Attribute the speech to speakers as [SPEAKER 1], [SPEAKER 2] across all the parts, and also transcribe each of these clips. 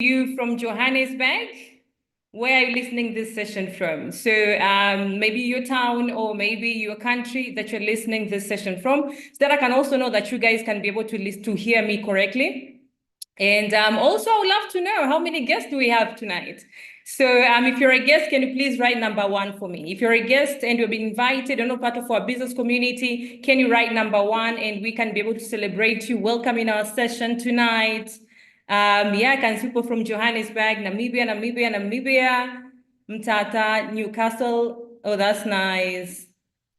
[SPEAKER 1] You from Johannesburg? Where are you listening this session from? So maybe your town or maybe your country that you're listening this session from, so that I can also know that you guys can be able to listen to hear me correctly. And also, I would love to know how many guests do we have tonight? So if you're a guest, can you please write number 1 for me? If you're a guest and you've been invited or not part of our business community, can you write number 1 and we can be able to celebrate you? Welcome in our session tonight. Yeah, I can see people from Johannesburg, Namibia, Mtata, Newcastle. Oh, that's nice.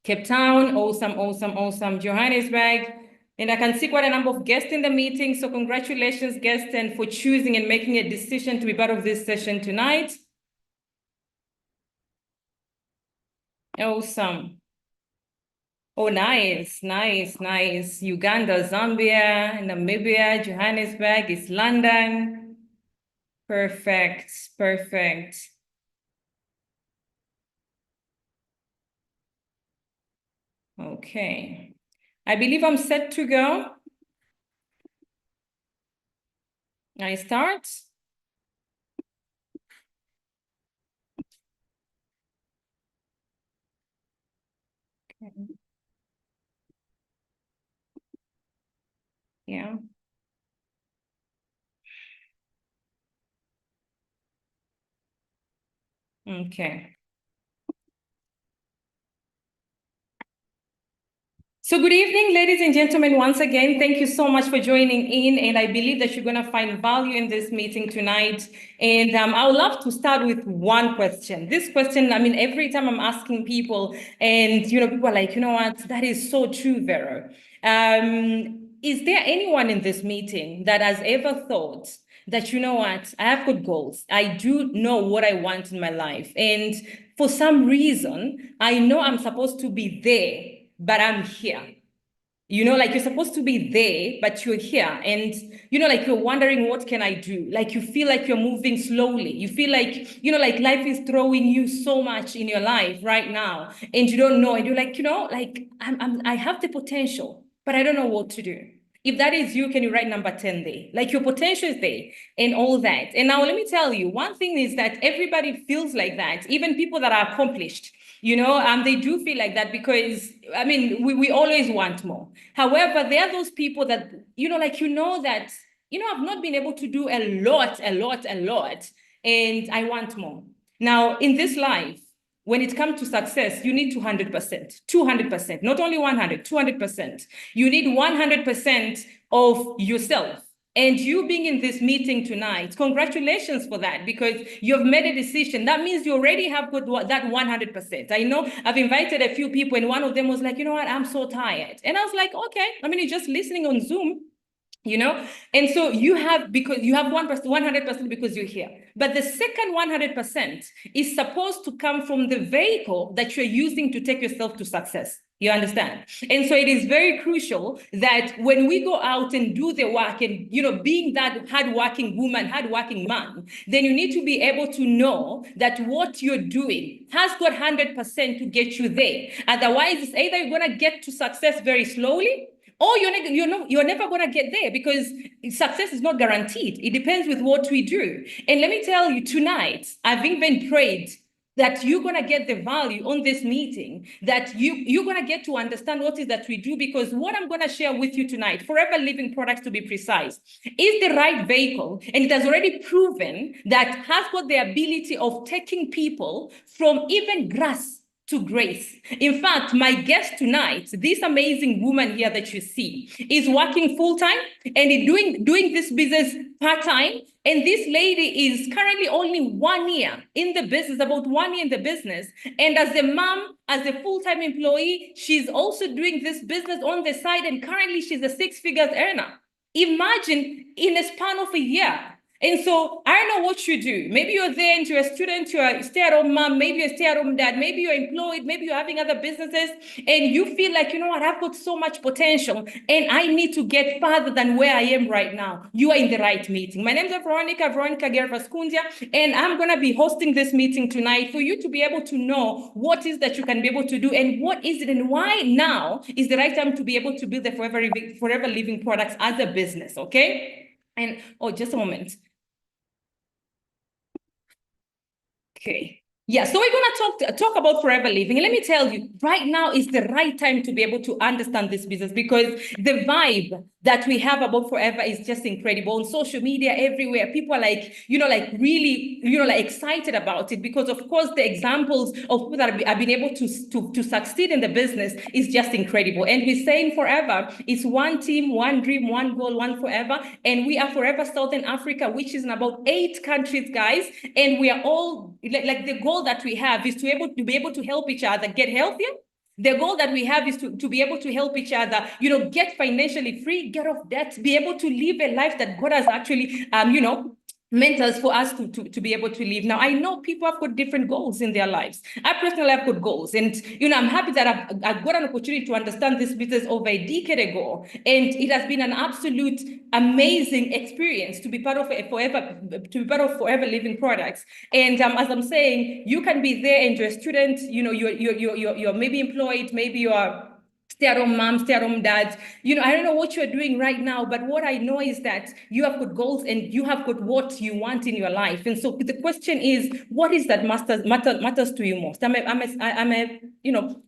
[SPEAKER 1] Cape Town, awesome. Johannesburg. And I can see quite a number of guests in the meeting. So congratulations, guests, and for choosing and making a decision to be part of this session tonight. Awesome. Oh, nice. Uganda, Zambia, Namibia, Johannesburg, East London. Perfect. Okay. I believe I'm set to go. I start. Okay. Yeah. Okay. So good evening, ladies and gentlemen. Once again, thank you so much for joining in. And I believe that you're going to find value in this meeting tonight. And I would love to start with one question. This question, I mean, every time I'm asking people and, people are like, you know what, that is so true, Vero. Is there anyone in this meeting that has ever thought that, you know what, I have good goals. I do know what I want in my life. And for some reason, I know I'm supposed to be there, but I'm here. Like you're supposed to be there, but you're here. And, like you're wondering, what can I do? Like you feel like you're moving slowly. You feel like, like life is throwing you so much in your life right now. And you don't know. And you're like, like I have the potential, but I don't know what to do. If that is you, can you write number 10 there? Like your potential is there and all that. And now let me tell you, one thing is that everybody feels like that, even people that are accomplished. They do feel like that because, I mean, we always want more. However, there are those people that, that, I've not been able to do a lot, and I want more. Now, in this life, when it comes to success, you need 200%, not only 100, 200%. You need 100% of yourself. And you being in this meeting tonight, congratulations for that, because you've made a decision. That means you already have got that 100%. I know I've invited a few people and one of them was like, you know what, I'm so tired. And I was like, okay, I mean, you're just listening on Zoom. And so you have, because you have 100% because you're here, but the second 100% is supposed to come from the vehicle that you're using to take yourself to success. You understand? And so it is very crucial that when we go out and do the work and, being that hardworking woman, hardworking man, then you need to be able to know that what you're doing has got 100% to get you there. Otherwise, it's either you're going to get to success very slowly, or you're never going to get there, because success is not guaranteed. It depends with what we do. And let me tell you, tonight, I've even prayed that you're going to get the value on this meeting, that you're going to get to understand what it is that we do, because what I'm going to share with you tonight, Forever Living Products to be precise, is the right vehicle, and it has already proven that has got the ability of taking people from even grass to grace. In fact, my guest tonight, this amazing woman here that you see, is working full-time and doing this business part-time. And this lady is currently only 1 year in the business, about 1 year in the business. And as a mom, as a full-time employee, she's also doing this business on the side. And currently she's a 6-figure earner. Imagine in a span of a year. And so I don't know what you do. Maybe you're there and you're a student, you're a stay-at-home mom, maybe you're a stay-at-home dad, maybe you're employed, maybe you're having other businesses, and you feel like, you know what, I've got so much potential and I need to get further than where I am right now. You are in the right meeting. My name is Veronica Kundya, and I'm going to be hosting this meeting tonight for you to be able to know what is that you can be able to do and what is it and why now is the right time to be able to build the Forever Living Products as a business, okay? And, oh, just a moment. Okay. Yeah, so we're going to talk about Forever Living. And let me tell you, right now is the right time to be able to understand this business, because the vibe that we have about Forever is just incredible. On social media, everywhere, people are like, like really, like excited about it, because of course the examples of people that have been able to succeed in the business is just incredible. And we're saying Forever is one team, one dream, one goal, one forever. And we are Forever Southern Africa, which is in about 8 countries, guys. And we are all like the goal that we have is to be able to help each other get healthier. The goal that we have is to be able to help each other, get financially free, get off debt, be able to live a life that God has actually, mentors for us to be able to live. Now, I know people have got different goals in their lives. I personally have got goals. And, I'm happy that I've got an opportunity to understand this business over a decade ago. And it has been an absolute amazing experience to be part of Forever Living Products. And as I'm saying, you can be there and you're a student, you're maybe employed, maybe you're stay-at-home mom, stay-at-home dad. I don't know what you're doing right now, but what I know is that you have got goals and you have got what you want in your life. And so the question is, what is that matters to you most? I'm a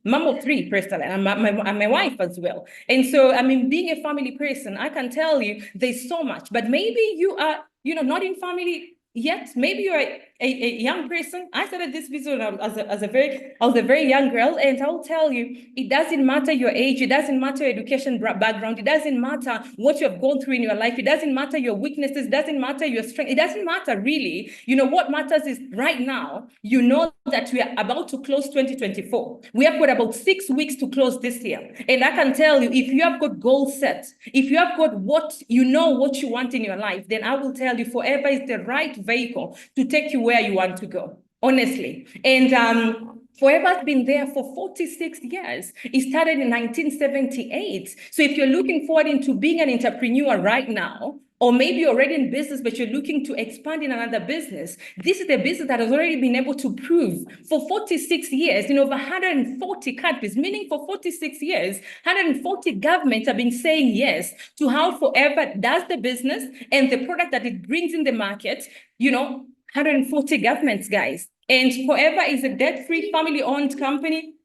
[SPEAKER 1] mom of 3 personally, and I'm my wife as well. And so, being a family person, I can tell you there's so much, but maybe you are, not in family yet. Maybe you're a young person. I started this business as a very young girl, and I'll tell you, it doesn't matter your age, it doesn't matter your education background, it doesn't matter what you have gone through in your life, it doesn't matter your weaknesses, it doesn't matter your strength, it doesn't matter really. What matters is right now, that we are about to close 2024. We have got about 6 weeks to close this year. And I can tell you, if you have got goals set, if you have got what you want in your life, then I will tell you Forever is the right vehicle to take you where you want to go, honestly. And Forever has been there for 46 years. It started in 1978. So if you're looking forward into being an entrepreneur right now, or maybe you're already in business, but you're looking to expand in another business, this is a business that has already been able to prove for 46 years in over 140 countries, meaning for 46 years, 140 governments have been saying yes to how Forever does the business and the product that it brings in the market, 140 governments, guys. And Forever is a debt-free, family-owned company.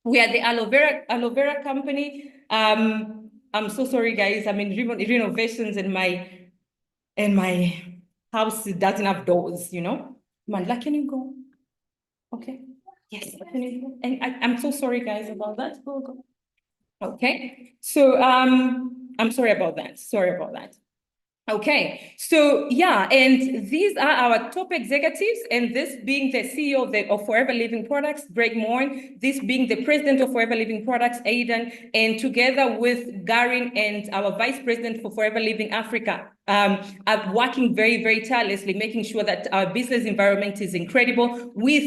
[SPEAKER 1] We are the aloe vera company. I'm so sorry, guys. I'm in renovations and my house doesn't have doors, Mandla, can you go? Okay. Yes, can you go? And I'm so sorry, guys, about that. Go. Okay. So I'm sorry about that. Okay, so yeah, and these are our top executives, and this being the CEO of Forever Living Products, Greg Moore, this being the president of Forever Living Products, Aidan, and together with Garin and our vice president for Forever Living Africa, are working very, very tirelessly, making sure that our business environment is incredible with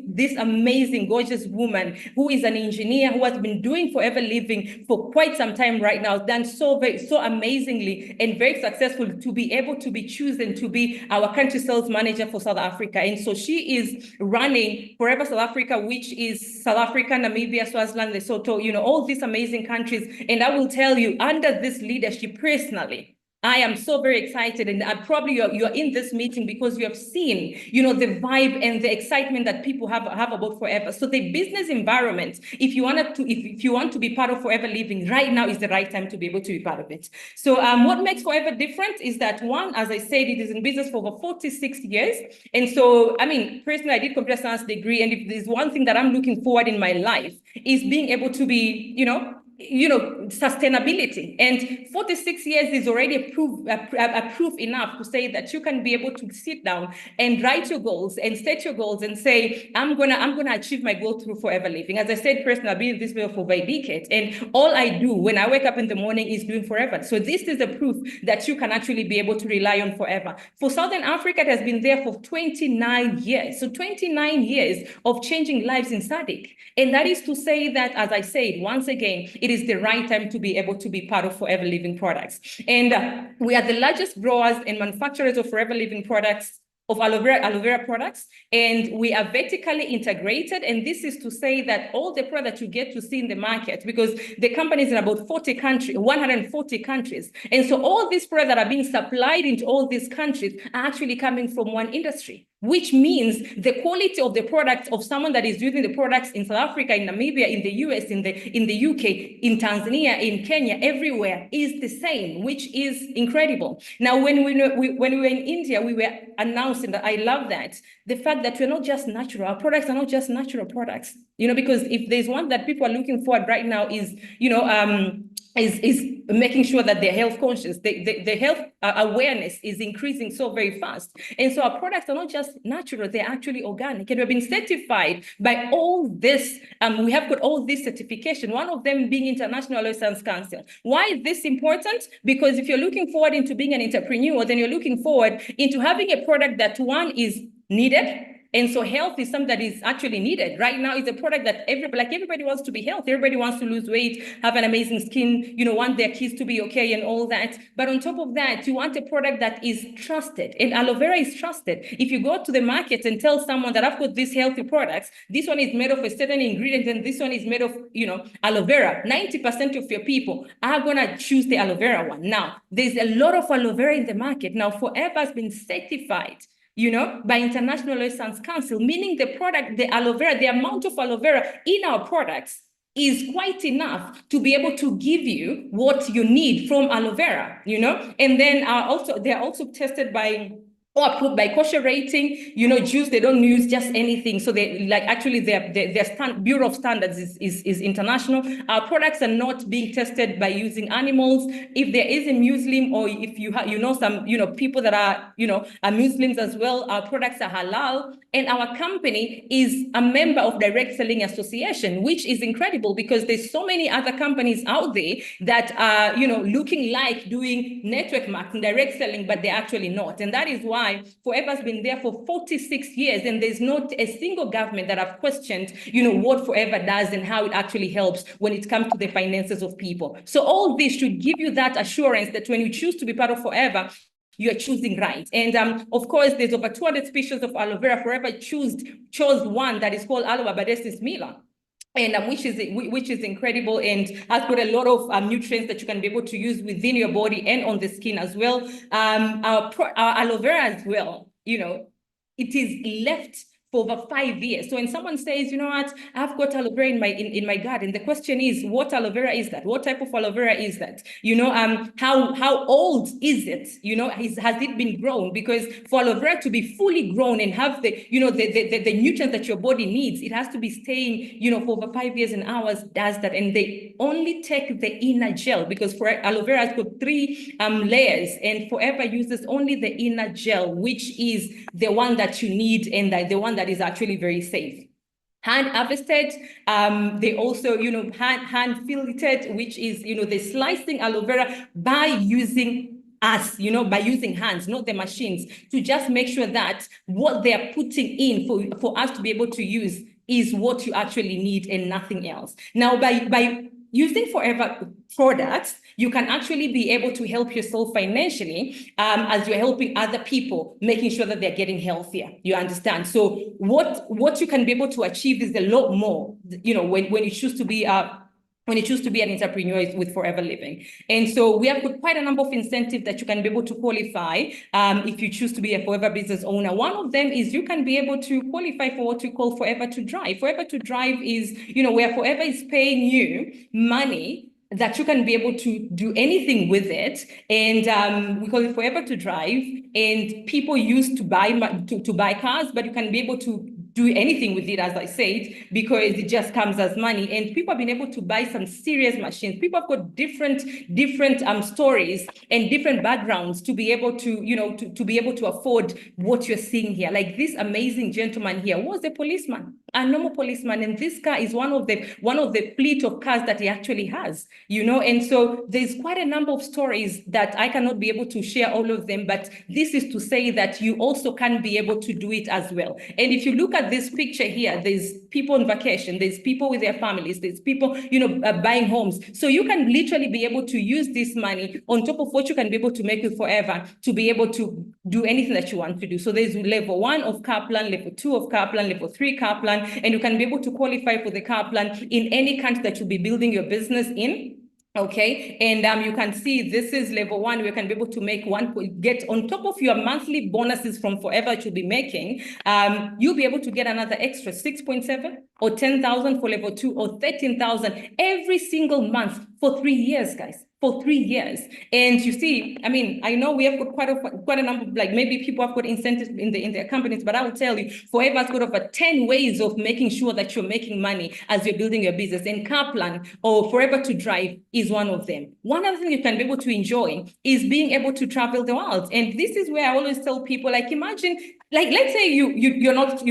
[SPEAKER 1] this amazing, gorgeous woman who is an engineer who has been doing Forever Living for quite some time right now, done so amazingly and very successful to be able to be chosen to be our country sales manager for South Africa. And so she is running Forever South Africa, which is South Africa, Namibia, Swaziland, Lesotho, all these amazing countries. And I will tell you, under this leadership personally, I am so very excited, and probably you're in this meeting because you have seen, the vibe and the excitement that people have about Forever. So the business environment, if you want to be part of Forever Living, right now is the right time to be able to be part of it. So what makes Forever different is that, one, as I said, it is in business for over 46 years. And so, personally, I did computer science degree, and if there's one thing that I'm looking forward in my life is being able to be, sustainability. And 46 years is already a proof enough to say that you can be able to sit down and write your goals and set your goals and say, I'm gonna achieve my goal through Forever Living. As I said, personally, I've been in this way for over a decade, and all I do when I wake up in the morning is doing Forever. So this is a proof that you can actually be able to rely on Forever. For Southern Africa, it has been there for 29 years. So 29 years of changing lives in SADC. And that is to say that, as I said, once again, it is the right time to be able to be part of Forever Living Products. And we are the largest growers and manufacturers of Forever Living Products, of aloe vera products, and we are vertically integrated. And this is to say that all the products you get to see in the market, because the company is in about 140 countries. And so all these products that are being supplied into all these countries are actually coming from one industry, which means the quality of the products of someone that is using the products in South Africa, in Namibia, in the US, in the UK, in Tanzania, in Kenya, everywhere is the same, which is incredible. Now, when we were in India, we were announcing that, I love that, the fact that we're not just natural, our products are not just natural products, because if there's one that people are looking forward right now is, is making sure that they're health conscious. The health awareness is increasing so very fast. And so our products are not just natural, they're actually organic. And we've been certified by all this. We have got all this certification, one of them being International License Council. Why is this important? Because if you're looking forward into being an entrepreneur, then you're looking forward into having a product that, one, is needed. And so health is something that is actually needed. Right now, it's a product that everybody wants to be healthy. Everybody wants to lose weight, have an amazing skin, want their kids to be okay and all that. But on top of that, you want a product that is trusted. And aloe vera is trusted. If you go to the market and tell someone that I've got these healthy products, this one is made of a certain ingredient and this one is made of, aloe vera, 90% of your people are going to choose the aloe vera one. Now, there's a lot of aloe vera in the market. Now, Forever has been certified by International License Council, meaning the product, the aloe vera, the amount of aloe vera in our products is quite enough to be able to give you what you need from aloe vera, and then they're also tested by or approved by kosher rating, juice, they don't use just anything. So they their Bureau of Standards is international. Our products are not being tested by using animals. If there is a Muslim, or if you some, people that are, are Muslims as well, our products are halal. And our company is a member of Direct Selling Association, which is incredible because there's so many other companies out there that are, looking like doing network marketing, direct selling, but they're actually not. And that is why Forever's been there for 46 years, and there's not a single government that have questioned, what Forever does and how it actually helps when it comes to the finances of people. So all this should give you that assurance that when you choose to be part of Forever, you are choosing right. And of course, there's over 200 species of aloe vera. Forever chose one that is called Aloe Abadesis Mila. And which is incredible and has got a lot of nutrients that you can be able to use within your body and on the skin as well. Our aloe vera as well, it is left for over 5 years. So when someone says, what, I've got aloe vera in my garden, the question is, what aloe vera is that? What type of aloe vera is that? How old is it? Has it been grown? Because for aloe vera to be fully grown and have the, the nutrients that your body needs, it has to be staying, for over 5 years, and ours does that. And they only take the inner gel, because for aloe vera has got 3 layers, and Forever uses only the inner gel, which is the one that you need and the one that is actually very safe. Hand harvested, they also, hand filleted, which is, the slicing aloe vera by using us, by using hands, not the machines, to just make sure that what they are putting in for us to be able to use is what you actually need and nothing else. Now, by using Forever products, you can actually be able to help yourself financially as you're helping other people, making sure that they're getting healthier. You understand? So what you can be able to achieve is a lot more, when you choose to be an entrepreneur with Forever Living. And so we have got quite a number of incentives that you can be able to qualify if you choose to be a Forever business owner. One of them is you can be able to qualify for what we call Forever to Drive. Forever to Drive is, where Forever is paying you money that you can be able to do anything with it. And we call it Forever to Drive. And people used to buy cars, but you can be able to do anything with it, as I said, because it just comes as money. And people have been able to buy some serious machines. People have got different stories and different backgrounds to be able to, to be able to afford what you're seeing here. Like this amazing gentleman here was a policeman, a normal policeman, and this car is one of the fleet of cars that he actually has, And so there's quite a number of stories that I cannot be able to share all of them, but this is to say that you also can be able to do it as well. And if you look at this picture here, there's people on vacation, there's people with their families, there's people, buying homes. So you can literally be able to use this money on top of what you can be able to make with Forever to be able to do anything that you want to do. So there's level 1 of car plan, level 2 of car plan, level 3 car plan, and you can be able to qualify for the car plan in any country that you'll be building your business in. Okay, and you can see this is level 1. We can be able to make get on top of your monthly bonuses from forever you'll be making. You'll be able to get another extra 6.7 or 10,000 for level 2 or 13,000 every single month for 3 years, guys. For 3 years. And you see, I mean, I know we have got quite a number, like maybe people have got incentives in their companies, but I will tell you, Forever has got over 10 ways of making sure that you're making money as you're building your business. And Kaplan or Forever to Drive is one of them. One other thing you can be able to enjoy is being able to travel the world. And this is where I always tell people, like, imagine, like, let's say you're not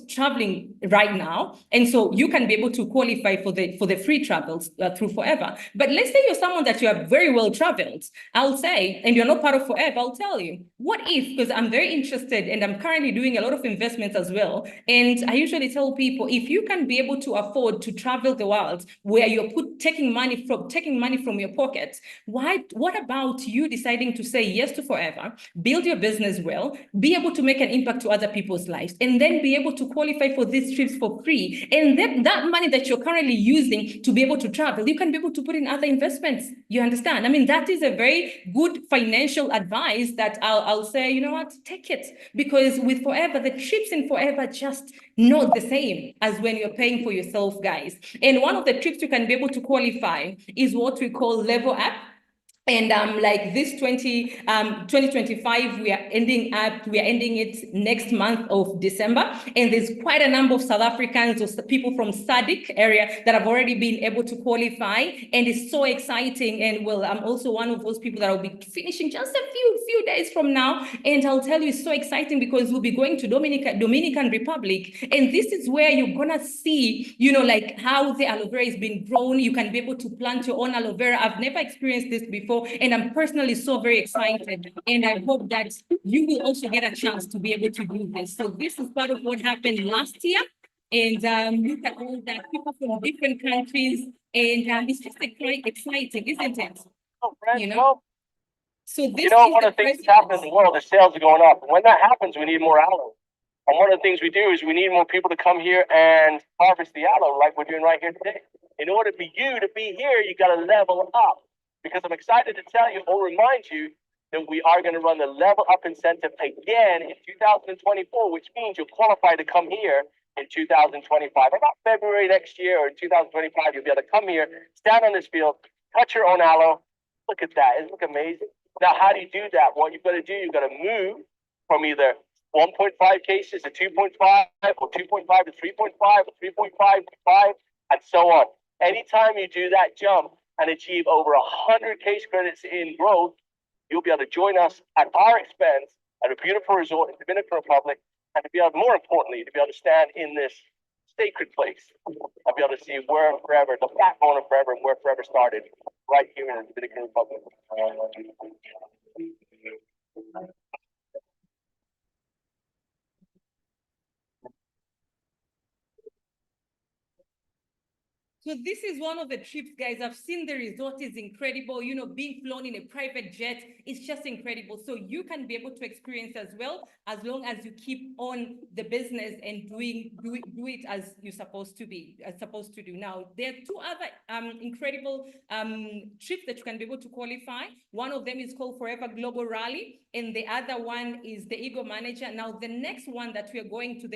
[SPEAKER 1] traveling right now, and so you can be able to qualify for the free travels through Forever. But let's say you're someone that you are very well traveled, I'll say, and you're not part of Forever, I'll tell you, what if, because I'm very interested and I'm currently doing a lot of investments as well, and I usually tell people, if you can be able to afford to travel the world where you're taking money from your pocket, what about you deciding to say yes to Forever, build your business well, be able to make an impact to other people's lives, and then be able to qualify for these trips for free. And then that money that you're currently using to be able to travel, you can be able to put in other investments. You understand? I mean, that is a very good financial advice that I'll say, you know what, take it. Because with Forever, the trips in Forever just not the same as when you're paying for yourself, guys. And one of the trips you can be able to qualify is what we call Level Up. And like this 2025, we are ending it next month of December. And there's quite a number of South Africans or people from SADC area that have already been able to qualify. And it's so exciting. And well, I'm also one of those people that will be finishing just a few days from now. And I'll tell you, it's so exciting because we'll be going to Dominican Republic. And this is where you're gonna see, you know, like how the aloe vera is being grown. You can be able to plant your own aloe vera. I've never experienced this before. And I'm personally so very excited. And I hope that you will also get a chance to be able to do this. So this is part of what happened last year. And look at all that, people from different countries. And it's just quite exciting, isn't it? You know? So this
[SPEAKER 2] you know, one of the things that's happening in the world is sales are going up. And when that happens, we need more aloe. And one of the things we do is we need more people to come here and harvest the aloe like we're doing right here today. In order for you to be here, you got to level up. Because I'm excited to tell you or remind you that we are going to run the Level Up incentive again in 2024, which means you'll qualify to come here in 2025. About February next year or in 2025, you'll be able to come here, stand on this field, touch your own aloe. Look at that. Isn't it amazing? Now, how do you do that? What you've got to do, you've got to move from either 1.5 cases to 2.5 or 2.5 to 3.5 or 3.5 to 5 and so on. Anytime you do that jump and achieve over 100 case credits in growth, you'll be able to join us at our expense at a beautiful resort in the Dominican Republic, and to be able, more importantly, to be able to stand in this sacred place and be able to see where Forever, the backbone of Forever, and where Forever started, right here in the Dominican Republic.
[SPEAKER 1] So this is one of the trips, guys. I've seen the resort is incredible. You know, being flown in a private jet is just incredible. So you can be able to experience as well, as long as you keep on the business and do it as you're supposed to do. Now, there are two other incredible trips that you can be able to qualify. One of them is called Forever Global Rally, and the other one is the Ego Manager. Now, the next one that we are going to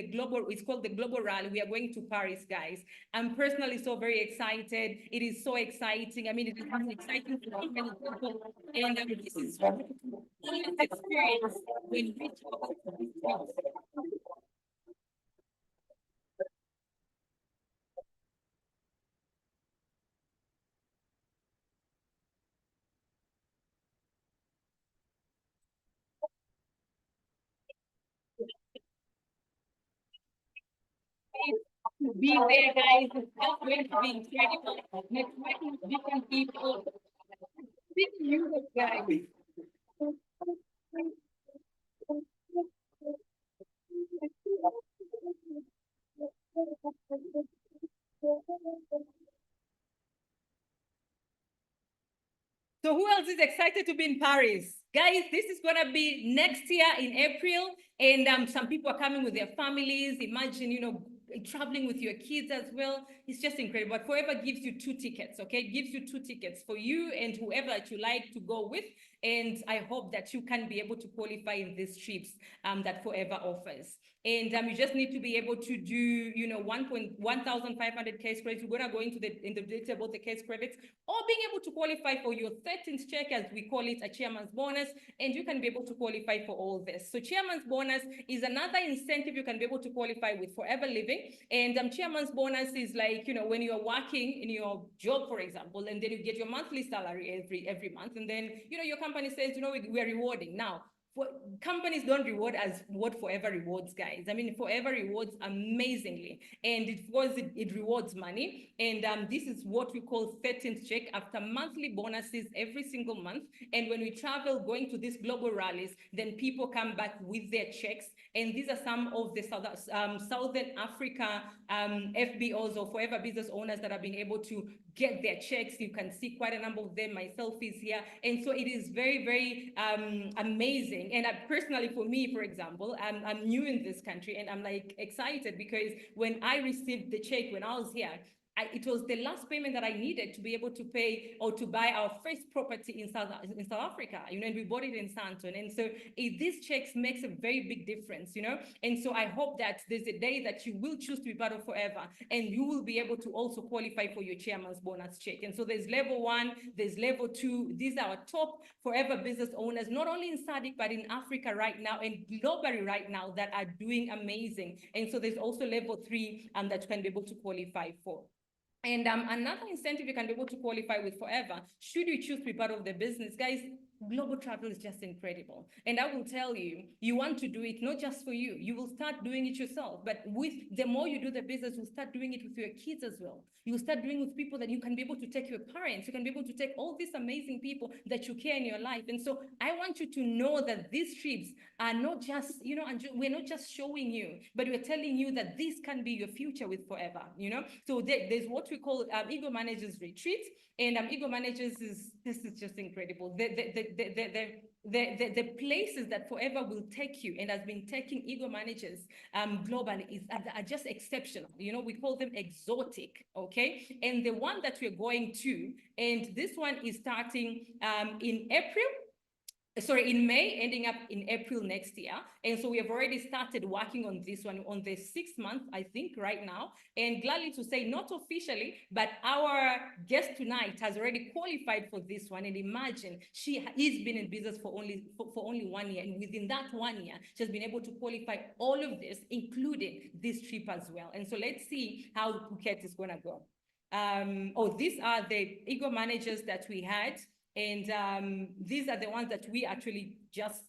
[SPEAKER 1] is called the Global Rally. We are going to Paris, guys. I'm personally so very excited. It is so exciting. I mean, it is exciting for so many people. And this is an experience when we talk about this. To be there, guys. It's just going to be incredible. Networking with different people. Big music, guys. So who else is excited to be in Paris? Guys, this is going to be next year in April. And some people are coming with their families. Imagine, you know, traveling with your kids as well. It's just incredible. But Forever gives you 2 tickets, okay? It gives you 2 tickets for you and whoever that you like to go with. And I hope that you can be able to qualify in these trips that Forever offers. And you just need to be able to do, you know, 1,500 case credits. We're gonna go into the detail about the case credits, or being able to qualify for your 13th check, as we call it, a chairman's bonus, and you can be able to qualify for all this. So chairman's bonus is another incentive you can be able to qualify with Forever Living. And chairman's bonus is like, you know, when you're working in your job, for example, and then you get your monthly salary every month, and then, you know, your company says, you know, we're rewarding now. Companies don't reward as what Forever rewards, guys. I mean, Forever rewards amazingly, and it rewards money. And this is what we call 13th check, after monthly bonuses every single month. And when we travel going to these global rallies, then people come back with their checks. And these are some of the Southern Africa FBOs, or Forever business owners, that have been able to get their checks. You can see quite a number of them. Myself is here. And so it is very, very amazing. And personally, for me, for example, I'm new in this country, and I'm like excited because when I received the check when I was here, it was the last payment that I needed to be able to pay or to buy our first property in South Africa, you know, and we bought it in Sandton. And so these checks makes a very big difference, you know. And so I hope that there's a day that you will choose to be part of Forever, and you will be able to also qualify for your chairman's bonus check. And so there's level 1, there's level 2. These are our top Forever business owners, not only in SADC, but in Africa right now and globally right now, that are doing amazing. And so there's also level 3 that you can be able to qualify for. And another incentive you can be able to qualify with Forever, should you choose to be part of the business, guys, global travel is just incredible. And I will tell you, you want to do it not just for you. You will start doing it yourself. But with the more you do the business, you'll start doing it with your kids as well. You'll start doing it with people that you can be able to take your parents. You can be able to take all these amazing people that you care in your life. And so I want you to know that these trips are not just, you know, and we're not just showing you, but we're telling you that this can be your future with Forever, you know? So there's what we call Ego Managers Retreat. And Ego Managers this is just incredible. The places that Forever will take you and has been taking Ego Managers globally are just exceptional. You know, we call them exotic, okay? And the one that we're going to, and this one is starting in May, ending up in April next year. And so we have already started working on this one on the 6th month, I think, right now. And gladly to say, not officially, but our guest tonight has already qualified for this one. And imagine, she has been in business for only 1 year. And within that 1 year, she has been able to qualify all of this, including this trip as well. And so let's see how Phuket is gonna go. These are the Ego Managers that we had. And these are the ones that we actually just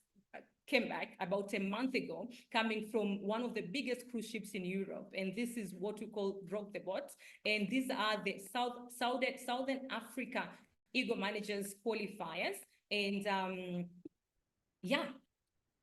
[SPEAKER 1] came back about a month ago, coming from one of the biggest cruise ships in Europe. And this is what we call Rock the Boat. And these are the Southern Africa Ego Managers qualifiers. And yeah.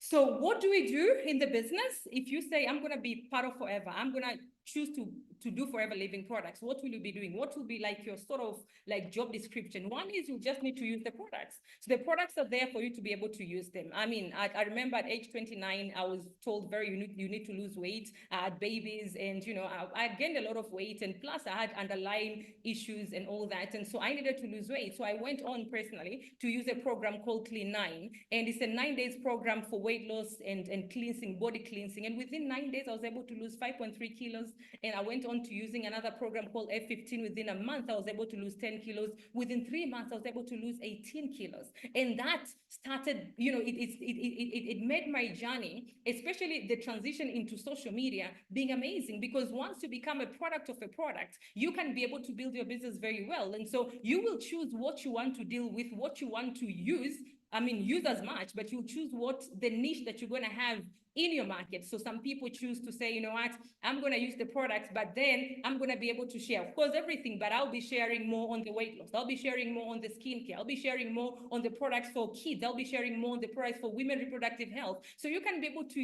[SPEAKER 1] So what do we do in the business? If you say, I'm going to be part of Forever, I'm going to choose to do Forever Living products, what will you be doing? What will be like your sort of like job description? One is you just need to use the products. So the products are there for you to be able to use them. I mean, I remember at age 29, I was told you need to lose weight. I had babies, and you know, I gained a lot of weight, and plus I had underlying issues and all that. And so I needed to lose weight. So I went on personally to use a program called Clean 9. And it's a 9 days program for weight loss and cleansing, body cleansing. And within 9 days, I was able to lose 5.3 kilos. And I went on to using another program called F15. Within a month, I was able to lose 10 kilos. Within 3 months, I was able to lose 18 kilos. And that started, you know, it made my journey, especially the transition into social media, being amazing. Because once you become a product of a product, you can be able to build your business very well. And so you will choose what you want to deal with, what you want to use. I mean, use as much, but you choose what the niche that you're going to have in your market. So some people choose to say, you know what, I'm going to use the products, but then I'm going to be able to share, of course, everything, but I'll be sharing more on the weight loss. I'll be sharing more on the skincare. I'll be sharing more on the products for kids. I'll be sharing more on the products for women reproductive health. So you can be able to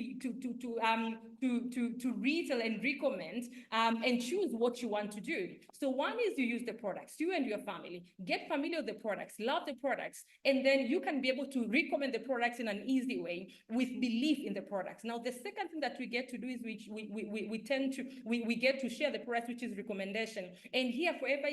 [SPEAKER 1] retail and recommend and choose what you want to do. So one is you use the products, you and your family, get familiar with the products, love the products, and then you can be able to recommend the products in an easy way with belief in the products. Now, the second thing that we get to do is we get to share the products, which is recommendation. And here, Forever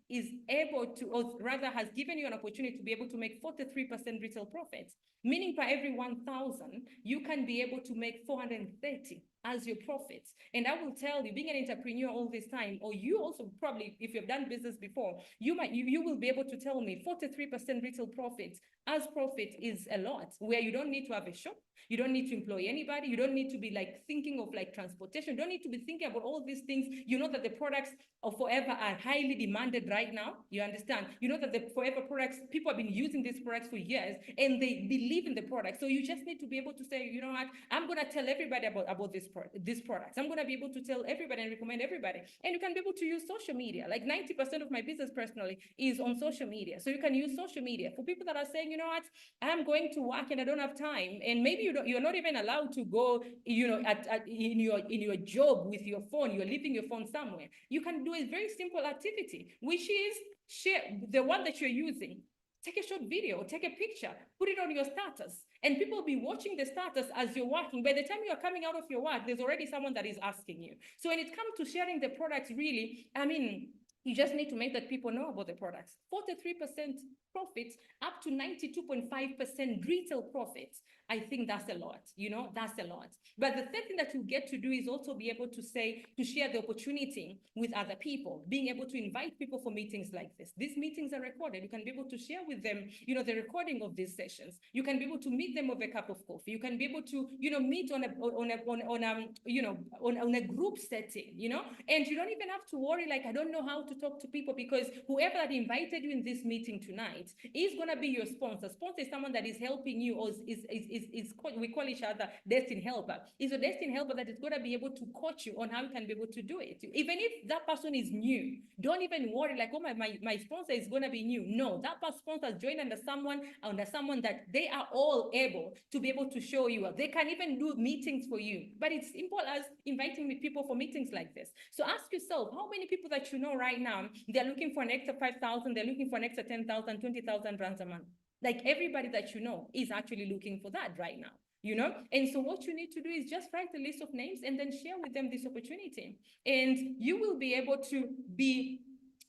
[SPEAKER 1] is able to, or rather has given you an opportunity to be able to make 43% retail profits, meaning for every 1,000, you can be able to make 430 as your profits. And I will tell you, being an entrepreneur all this time, or you also probably, if you've done business before, you will be able to tell me 43% retail profits as profit is a lot, where you don't need to have a shop, you don't need to employ anybody, you don't need to be like thinking of like transportation, you don't need to be thinking about all these things. You know that the products of Forever are highly demanded right now. You understand? You know that the Forever products, people have been using these products for years and they believe in the product. So you just need to be able to say, you know what, I'm going to tell everybody about these products. I'm going to be able to tell everybody and recommend everybody. And you can be able to use social media. Like 90% of my business personally is on social media. So you can use social media for people that are saying, you know what, I'm going to work and I don't have time. And maybe you're not even allowed to go, you know, in your job with your phone, you're leaving your phone somewhere. You can do a very simple activity, which is share the one that you're using. Take a short video, take a picture, put it on your status, and people will be watching the status as you're working. By the time you're coming out of your work, there's already someone that is asking you. So when it comes to sharing the products, really, I mean, you just need to make that people know about the products. 43% profits, up to 92.5% retail profits. I think that's a lot, you know, that's a lot. But the third thing that you get to do is also be able to share the opportunity with other people, being able to invite people for meetings like this. These meetings are recorded. You can be able to share with them, you know, the recording of these sessions. You can be able to meet them over a cup of coffee. You can be able to, you know, meet on a group setting, you know, and you don't even have to worry, like, I don't know how to talk to people, because whoever that invited you in this meeting tonight is going to be your sponsor. Sponsor is someone that is helping you, or we call each other destined helper. Is a destined helper that is going to be able to coach you on how you can be able to do it. Even if that person is new, don't even worry like, oh, my sponsor is going to be new. No, that sponsor has joined under someone that they are all able to be able to show you. They can even do meetings for you. But it's simple as inviting people for meetings like this. So ask yourself, how many people that you know right now, they're looking for an extra 5,000, they're looking for an extra 10,000, 20,000 rands a month. Like everybody that you know is actually looking for that right now, you know? And so what you need to do is just write a list of names and then share with them this opportunity. And you will be able to be,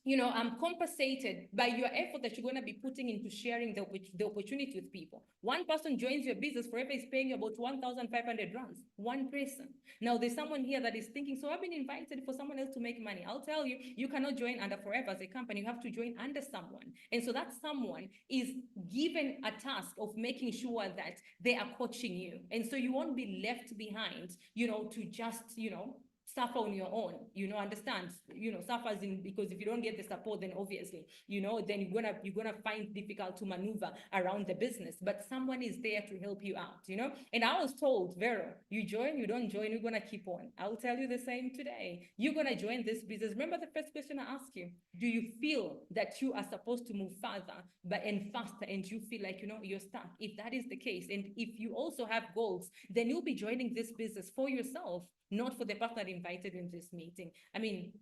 [SPEAKER 1] you know, compensated by your effort that you're going to be putting into sharing the opportunity with people. One person joins your business, Forever is paying you about 1,500 rands, one person. Now there's someone here that is thinking, so I've been invited for someone else to make money. I'll tell you, you cannot join under Forever as a company. You have to join under someone. And so that someone is given a task of making sure that they are coaching you. And so you won't be left behind, you know, to just, you know, suffer on your own, you know, understand, you know, suffers in, because if you don't get the support, then obviously, you know, then you're gonna find difficult to maneuver around the business, but someone is there to help you out, you know. And I was told, Vero, you join, you don't join, you're gonna keep on. I'll tell you the same today. You're gonna join this business. Remember the first question I asked you, do you feel that you are supposed to move further and faster, and you feel like, you know, you're stuck? If that is the case, and if you also have goals, then you'll be joining this business for yourself, not for the person that invited you in this meeting. I mean,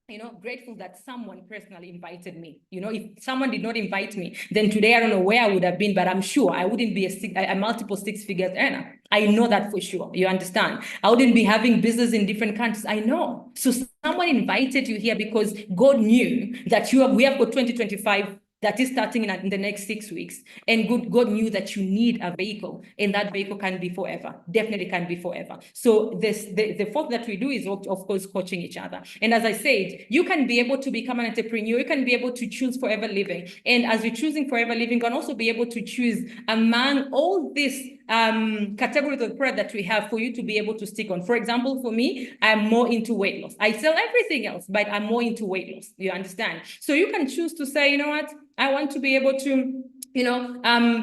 [SPEAKER 1] you know, grateful that someone personally invited me. You know, if someone did not invite me, then today I don't know where I would have been, but I'm sure I wouldn't be a multiple six-figure earner. I know that for sure. You understand? I wouldn't be having business in different countries. I know. So someone invited you here because God knew that we have got 2025 that is starting in the next 6 weeks. And God knew that you need a vehicle, and that vehicle can be Forever, definitely can be Forever. So the fourth that we do is, of course, coaching each other. And as I said, you can be able to become an entrepreneur. You can be able to choose Forever Living. And as you're choosing Forever Living, you can also be able to choose among all these categories of product that we have for you to be able to stick on. For example, for me, I'm more into weight loss. I sell everything else, but I'm more into weight loss. You understand? So you can choose to say, you know what, I want to be able to, you know,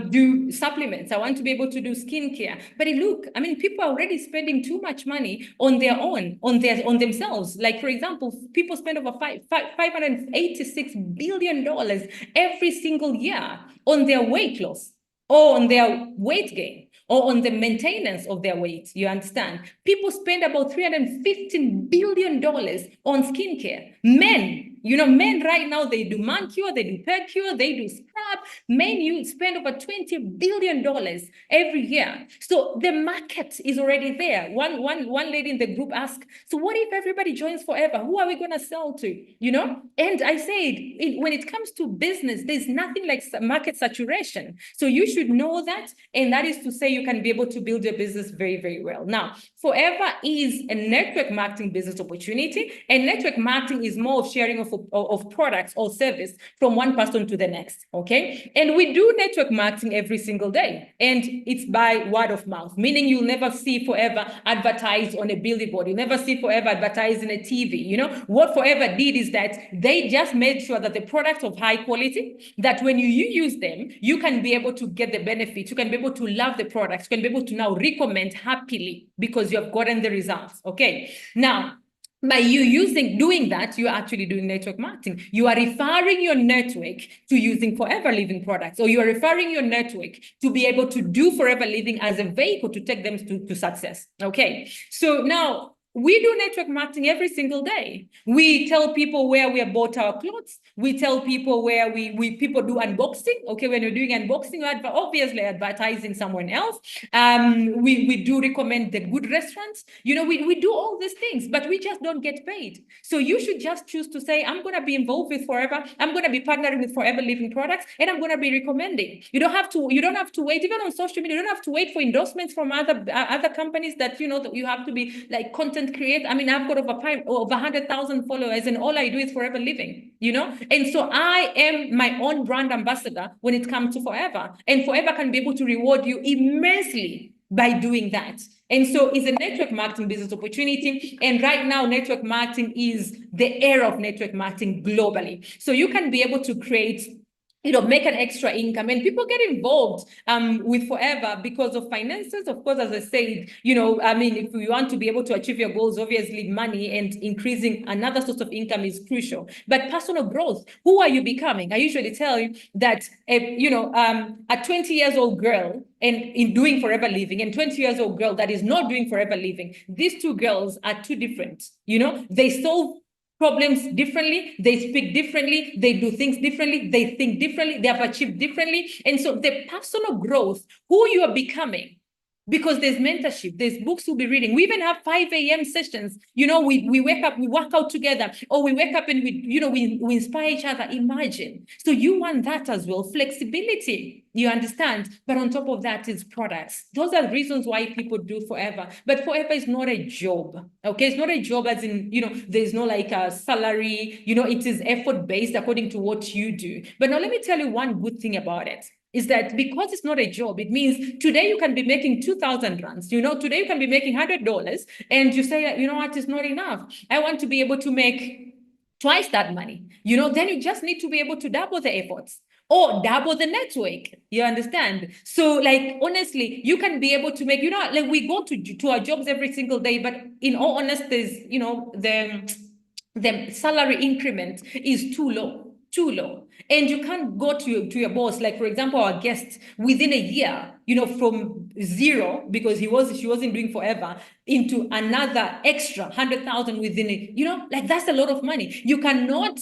[SPEAKER 1] do supplements. I want to be able to do skincare. But look, I mean, people are already spending too much money on their own, on themselves. Like, for example, people spend over $586 billion every single year on their weight loss, or on their weight gain, or on the maintenance of their weight. You understand? People spend about $315 billion on skincare. Men Men right now, they do manicure, they do pedicure, they do scrub. Men, you spend over $20 billion every year. So the market is already there. One lady in the group asked, so what if everybody joins Forever? Who are we going to sell to? And I said, when it comes to business, there's nothing like market saturation. So you should know that. And that is to say you can be able to build your business very, very well. Now, Forever is a network marketing business opportunity, and network marketing is more of sharing of products or service from one person to the next, okay? And we do network marketing every single day, and it's by word of mouth, meaning you'll never see Forever advertised on a billboard. You'll never see Forever advertised in a TV. What Forever did is that they just made sure that the products of high quality, that when you use them, you can be able to get the benefits, you can be able to love the products, you can be able to now recommend happily because you have gotten the results, okay? Now, by you doing that, you're actually doing network marketing. You are referring your network to using Forever Living products, or you are referring your network to be able to do Forever Living as a vehicle to take them to success. Okay, so now we do network marketing every single day. We tell people where we have bought our clothes. We tell people where people do unboxing. Okay, when you're doing unboxing, you're obviously advertising someone else. We do recommend the good restaurants. We do all these things, but we just don't get paid. So you should just choose to say, I'm going to be involved with Forever. I'm going to be partnering with Forever Living products, and I'm going to be recommending. You don't have to wait, even on social media. You don't have to wait for endorsements from other companies that that you have to be like content create. I mean, I've got over 100,000 followers, and all I do is Forever Living, and so I am my own brand ambassador when it comes to Forever, and Forever can be able to reward you immensely by doing that. And so it's a network marketing business opportunity. And right now, network marketing is the era of network marketing globally. So you can be able to create make an extra income, and people get involved with Forever because of finances. Of course, as I said, I mean, if you want to be able to achieve your goals, obviously money and increasing another source of income is crucial. But personal growth, who are you becoming? I usually tell you that, a 20 years old girl and in doing Forever Living, and 20 years old girl that is not doing Forever Living, these two girls are too different. They solve problems differently, they speak differently, they do things differently, they think differently, they have achieved differently. And so the personal growth, who you are becoming, because there's mentorship, there's books we'll be reading. We even have 5 a.m. sessions. We wake up, we work out together, or we wake up and we inspire each other. Imagine. So you want that as well. Flexibility, you understand? But on top of that is products. Those are reasons why people do Forever. But Forever is not a job. Okay, it's not a job as in, there's no like a salary, it is effort-based according to what you do. But now let me tell you one good thing about it. Is that because it's not a job, it means today you can be making 2,000 rands. Today you can be making $100, and you say, you know what, it's not enough. I want to be able to make twice that money. Then you just need to be able to double the efforts or double the network. You understand? So, like, honestly, you can be able to make, like we go to our jobs every single day, but in all honesty, the salary increment is too low. And you can't go to your boss, like for example, our guest within a year, from zero, because she wasn't doing Forever, into another extra 100,000 within it, like that's a lot of money. You cannot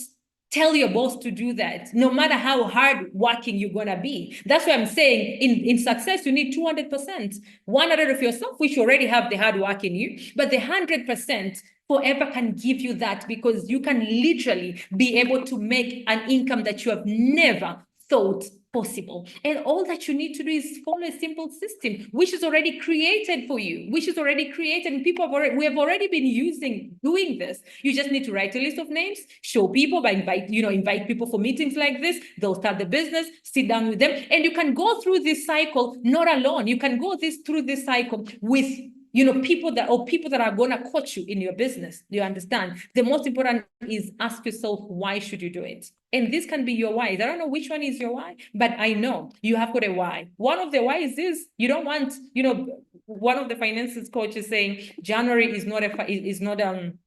[SPEAKER 1] tell your boss to do that, no matter how hard working you're gonna be. That's why I'm saying in success, you need 200%, 100 of yourself, which you already have the hard work in you, but the 100%, Forever can give you that, because you can literally be able to make an income that you have never thought possible. And all that you need to do is follow a simple system, which is already created for you, which is already created, and we have already been doing this. You just need to write a list of names, show people, invite people for meetings like this. They'll start the business, sit down with them, and you can go through this cycle not alone. You can go through this cycle with people that are going to coach you in your business. You understand? The most important is ask yourself, why should you do it? And this can be your why. I don't know which one is your why, but I know you have got a why. One of the whys is you don't want, one of the finances coaches saying January is not an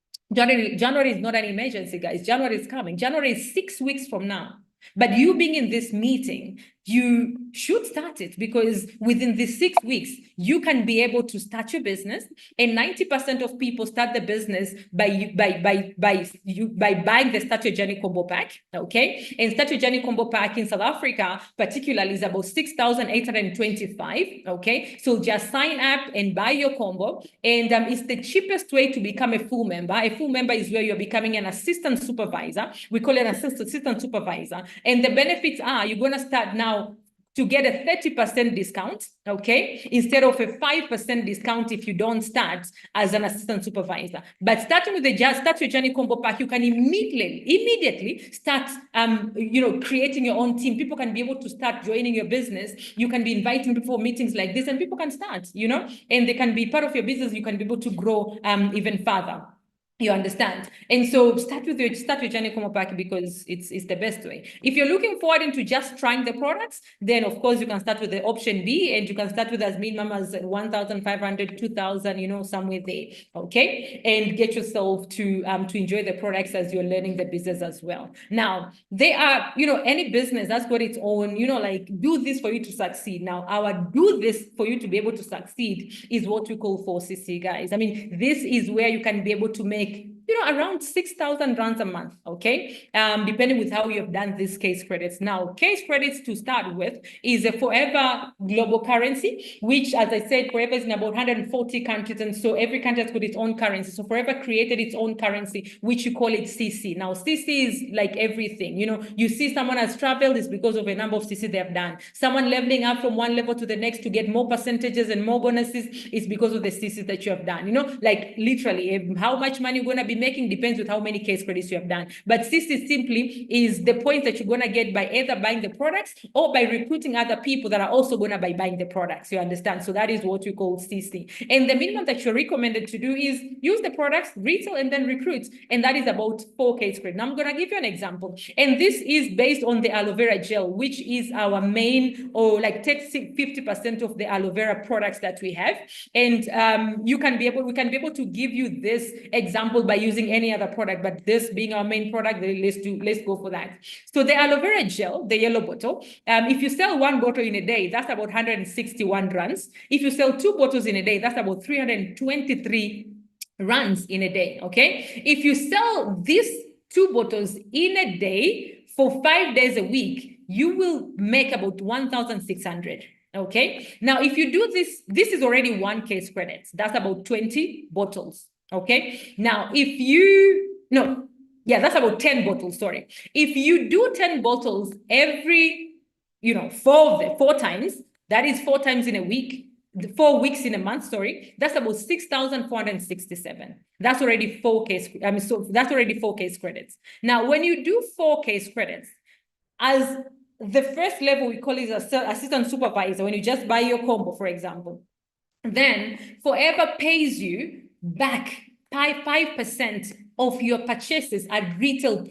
[SPEAKER 1] emergency, guys. January is coming. January is 6 weeks from now. But you being in this meeting, you should start it, because within the 6 weeks, you can be able to start your business. And 90% of people start the business by buying the Start Your Journey combo pack. Okay. And Start Your Journey combo pack in South Africa, particularly, is about 6,825. Okay. So just sign up and buy your combo. And it's the cheapest way to become a full member. A full member is where you're becoming an assistant supervisor. We call it an assistant supervisor. And the benefits are, you're going to start now to get a 30% discount, okay, instead of a 5% discount if you don't start as an assistant supervisor. But starting with the Start Your Journey combo pack, you can immediately start, creating your own team. People can be able to start joining your business. You can be inviting people for meetings like this, and people can start, and they can be part of your business. You can be able to grow even further. You understand? And so Start Your Journey combo pack, because it's the best way. If you're looking forward into just trying the products, then of course you can start with the option B, and you can start with as minimum as 1,500, 2,000, somewhere there. Okay. And get yourself to enjoy the products as you're learning the business as well. Now, they are, any business that's got its own, like, do this for you to succeed. Now, our do this for you to be able to succeed is what we call 4CC, guys. I mean, this is where you can be able to make around 6,000 rands a month, okay? Depending with how you've done these case credits. Now, case credits to start with is a forever global currency, which, as I said, forever is in about 140 countries. And so every country has got its own currency. So forever created its own currency, which you call it CC. Now, CC is like everything. You see someone has traveled, it's because of a number of CC they have done. Someone leveling up from one level to the next to get more percentages and more bonuses is because of the CC that you have done. Like literally, how much money you're going to be making depends with how many case credits you have done. But CC simply is the points that you're going to get by either buying the products or by recruiting other people that are also going to be buying the products. You understand? So that is what we call CC. And the minimum that you're recommended to do is use the products, retail, and then recruit. And that is about 4 case credits. Now I'm going to give you an example. And this is based on the aloe vera gel, which is our main, or like takes 50% of the aloe vera products that we have. And we can be able to give you this example by using any other product, but this being our main product, let's go for that. So the aloe vera gel, the yellow bottle, if you sell 1 bottle in a day, that's about 161 rands. If you sell 2 bottles in a day, that's about 323 rands in a day, okay? If you sell these 2 bottles in a day for 5 days a week, you will make about 1,600. Okay. Now, if you do this is already 1 case credit. That's about 20 bottles. Okay. Now, that's about 10 bottles. Sorry. If you do 10 bottles every, 4 times, that is 4 times in a week, 4 weeks in a month, sorry, that's about 6,467. That's already 4 case. So that's already 4 case credits. Now, when you do 4 case credits, as the first level, we call it assistant supervisor, when you just buy your combo, for example, then Forever pays you back 5% of your purchases at retail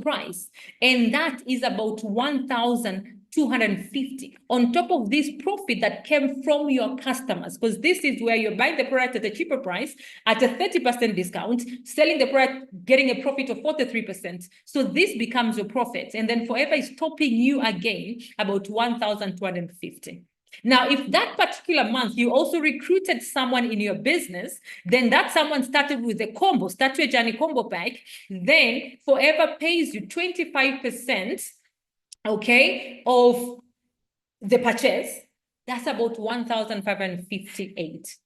[SPEAKER 1] price. And that is about 1,250 on top of this profit that came from your customers, because this is where you're buying the product at a cheaper price at a 30% discount, selling the product, getting a profit of 43%. So this becomes your profit. And then Forever is topping you again about 1,250. Now, if that particular month you also recruited someone in your business, then that someone started with a combo, Start Your Journey combo pack, then Forever pays you 25%, okay, of the purchase. That's about 1,558.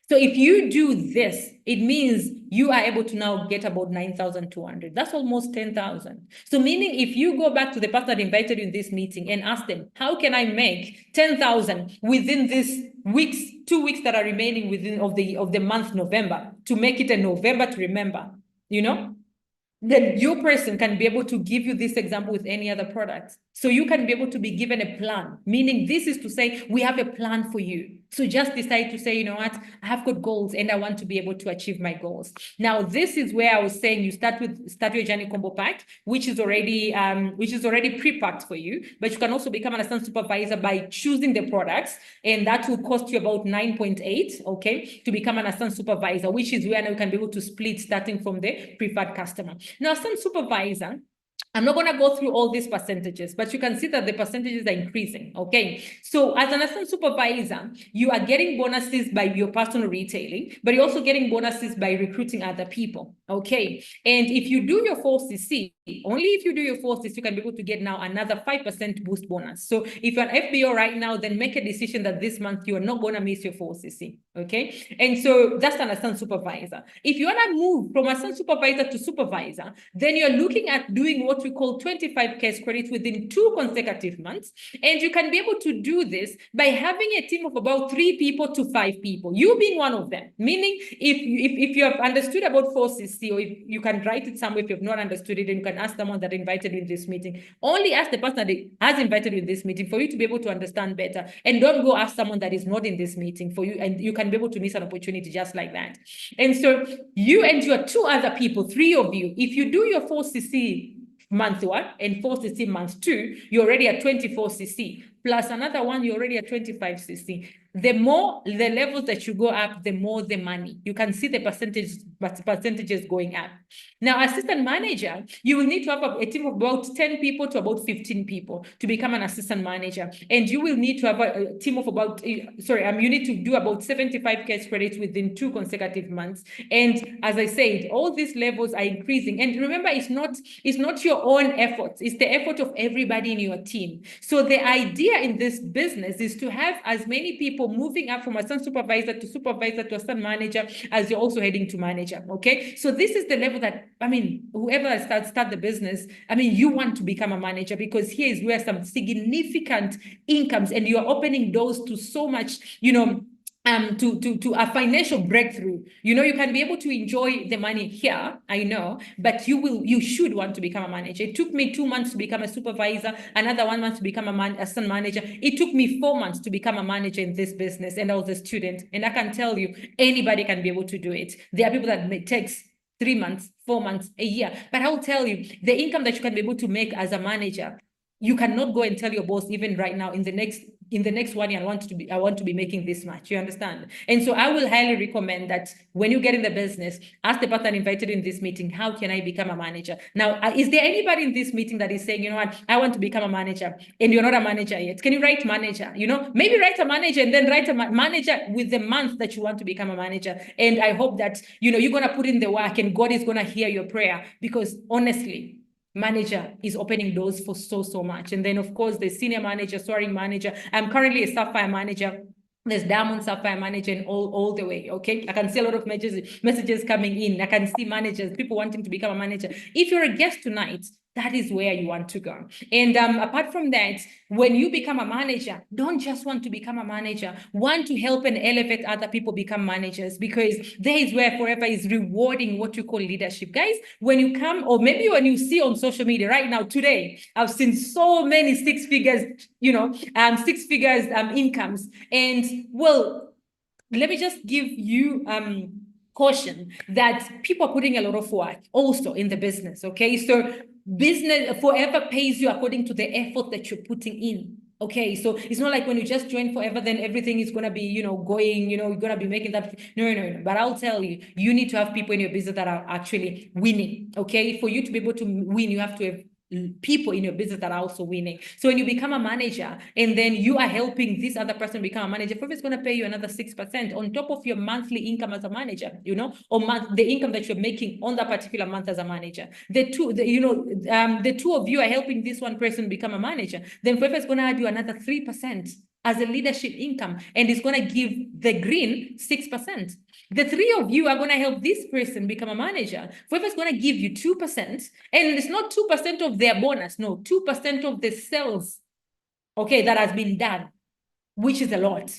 [SPEAKER 1] So if you do this, it means you are able to now get about 9,200. That's almost 10,000. So meaning if you go back to the person that invited you in this meeting and ask them, how can I make 10,000 within these weeks, 2 weeks that are remaining within of the month November, to make it a November to remember, then your person can be able to give you this example with any other product. So you can be able to be given a plan, meaning this is to say, we have a plan for you. So just decide to say, you know what, I have got goals and I want to be able to achieve my goals. Now, this is where I was saying you start Your Journey combo pack, which is already pre-packed for you, but you can also become an assistant supervisor by choosing the products, and that will cost you about 9.8, okay, to become an assistant supervisor, which is where now you can be able to split starting from the preferred customer. Now, assistant supervisor, I'm not going to go through all these percentages, but you can see that the percentages are increasing, okay? So as an assistant supervisor, you are getting bonuses by your personal retailing, but you're also getting bonuses by recruiting other people, okay? And if you do your 4CC, only if you do your 4CC, you can be able to get now another 5% boost bonus. So if you're an FBO right now, then make a decision that this month you are not going to miss your 4CC, okay? And so that's an assistant supervisor. If you want to move from assistant supervisor to supervisor, then you're looking at doing what we call 25 case credits within 2 consecutive months. And you can be able to do this by having a team of about 3 people to 5 people, you being one of them. Meaning, if you have understood about 4CC, or if you can write it somewhere, if you have not understood it, then you can ask someone that invited you in this meeting. Only ask the person that has invited you in this meeting for you to be able to understand better. And don't go ask someone that is not in this meeting for you, and you can be able to miss an opportunity just like that. And so you and your 2 other people, 3 of you, if you do your 4CC month 1 and 4CC month 2, you're already at 24CC. Plus another one, you're already at 25CC. The more the levels that you go up, the more the money. You can see the percentages going up. Now, assistant manager, you will need to have a team of about 10 people to about 15 people to become an assistant manager. And you will need to have a team of about, you need to do about 75 case credits within 2 consecutive months. And as I said, all these levels are increasing. And remember, it's not your own efforts. It's the effort of everybody in your team. So the idea in this business is to have as many people moving up from assistant supervisor to assistant manager as you're also heading to manager, okay? So this is the level that, whoever start the business, you want to become a manager, because here is where some significant incomes, and you are opening doors to so much, to a financial breakthrough. You can be able to enjoy the money here, I know, but you should want to become a manager. It took me 2 months to become a supervisor, another 1 month to become assistant manager. It took me 4 months to become a manager in this business, and I was a student. And I can tell you, anybody can be able to do it. There are people that takes 3 months, 4 months, a year. But I'll tell you, the income that you can be able to make as a manager, you cannot go and tell your boss, even right now, in the next 1 year, I want to be making this much. You understand? And so I will highly recommend that when you get in the business, ask the person invited in this meeting, how can I become a manager? Now, is there anybody in this meeting that is saying, you know what, I want to become a manager, and you're not a manager yet? Can you write manager? Maybe write a manager and then write a manager with the month that you want to become a manager. And I hope that, you're going to put in the work, and God is going to hear your prayer, because honestly, manager is opening doors for so much. And then, of course, the senior manager, soaring manager. I'm currently a sapphire manager. There's diamond, sapphire manager, and all the way, okay? I can see a lot of messages coming in. I can see managers, people wanting to become a manager. If you're a guest tonight, that is where you want to go. And apart from that, when you become a manager, don't just want to become a manager. Want to help and elevate other people become managers, because there is where Forever is rewarding what you call leadership. Guys, when you come, or maybe when you see on social media right now, today, I've seen so many 6 figures, 6 figures incomes. And well, let me just give you caution that people are putting a lot of work also in the business, okay? So business Forever pays you according to the effort that you're putting in. Okay, so it's not like when you just join Forever, then everything is going to be, going, you're going to be making that. No. But I'll tell you, you need to have people in your business that are actually winning. Okay, for you to be able to win, you have to have people in your business that are also winning. So when you become a manager, and then you are helping this other person become a manager, Forever is going to pay you another 6% on top of your monthly income as a manager, or the income that you're making on that particular month as a manager. The two of you are helping this one person become a manager. Then Forever is going to add you another 3% as a leadership income, and it's going to give the green 6%. The 3 of you are going to help this person become a manager. Forever is going to give you 2%, and it's not 2% of their bonus, no, 2% of the sales, okay, that has been done, which is a lot.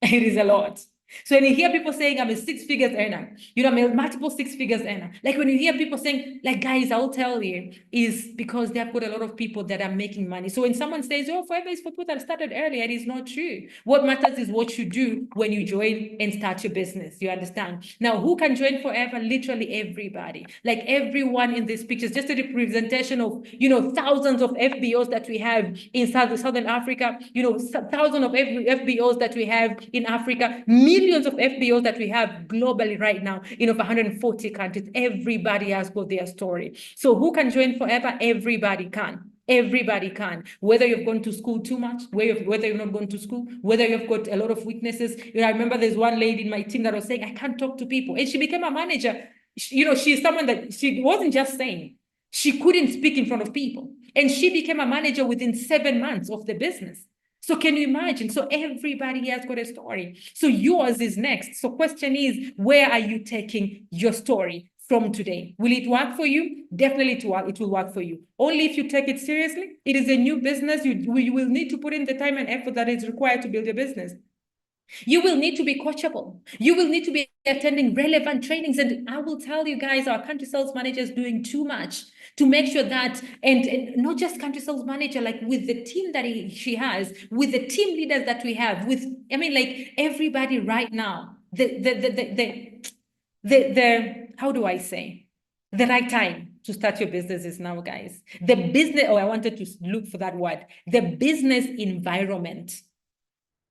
[SPEAKER 1] It is a lot. So when you hear people saying, I'm a 6 figures earner, I'm a multiple 6 figures earner. Like when you hear people saying, like, guys, I'll tell you, is because they've got a lot of people that are making money. So when someone says, oh, Forever is for people that started earlier, it is not true. What matters is what you do when you join and start your business. You understand? Now, who can join Forever? Literally everybody. Like everyone in this picture is just a representation of, thousands of FBOs that we have in Southern Africa, thousands of FBOs that we have in Africa, millions millions of FBOs that we have globally right now in over 140 countries. Everybody has got their story. So who can join forever? Everybody can. Everybody can, whether you've gone to school too much, whether you've not gone to school, whether you've got a lot of weaknesses. I remember there's one lady in my team that was saying, I can't talk to people. And she became a manager. She's someone that she wasn't just saying, she couldn't speak in front of people. And she became a manager within 7 months of the business. So can you imagine? So everybody has got a story. So yours is next. So question is, where are you taking your story from today? Will it work for you? Definitely it will work for you. Only if you take it seriously. It is a new business. You will need to put in the time and effort that is required to build your business. You will need to be coachable. You will need to be attending relevant trainings. And I will tell you guys, our country sales manager is doing too much to make sure that, and not just country sales manager, like with the team that she has, with the team leaders that we have, with, I mean, like everybody right now, how do I say? The right time to start your business is now, guys. The business, I wanted to look for that word. The business environment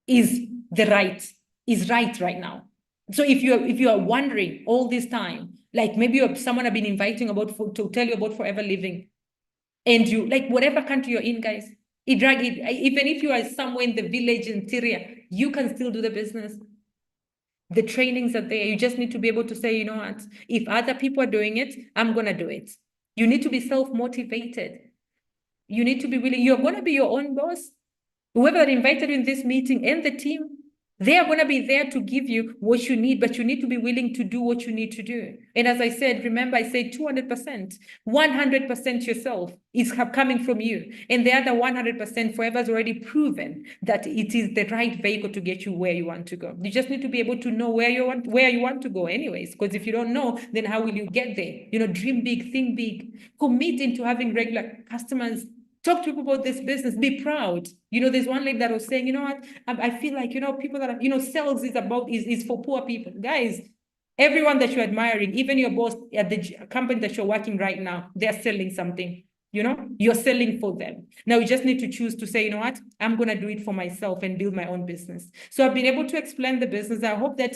[SPEAKER 1] is right now. So if you are wondering all this time, like maybe someone have been inviting to tell you about Forever Living, and you, like, whatever country you're in, guys, even if you are somewhere in the village interior, you can still do the business. The trainings are there. You just need to be able to say, you know what, if other people are doing it, I'm gonna do it. You need to be self-motivated. You need to be willing. You're gonna be your own boss. Whoever that invited you in this meeting and the team, they are going to be there to give you what you need, but you need to be willing to do what you need to do. And as I said, remember, I said 200%, 100% yourself is coming from you. And the other 100%, Forever has already proven that it is the right vehicle to get you where you want to go. You just need to be able to know where you want to go anyways, because if you don't know, then how will you get there? Dream big, think big, commit into having regular customers. Talk to people about this business. Be proud. There's one lady that was saying, you know what? I feel like, people that are, sales is for poor people. Guys, everyone that you're admiring, even your boss at the company that you're working right now, they're selling something. You're selling for them. Now you just need to choose to say, you know what? I'm going to do it for myself and build my own business. So I've been able to explain the business. I hope that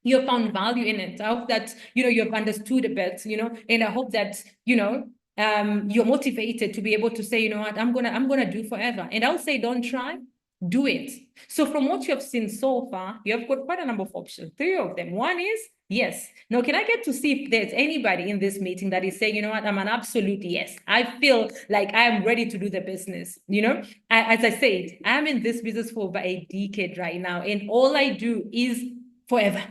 [SPEAKER 1] you found value in it. I hope that, you've understood a bit, and I hope that, you're motivated to be able to say, you know what, I'm gonna do Forever. And I'll say, don't try, do it. So from what you have seen so far, you have got quite a number of options. 3 of them. One is yes. Now, can I get to see if there's anybody in this meeting that is saying, you know what, I'm an absolute yes. I feel like I am ready to do the business. As I said, I'm in this business for over a decade right now, and all I do is Forever.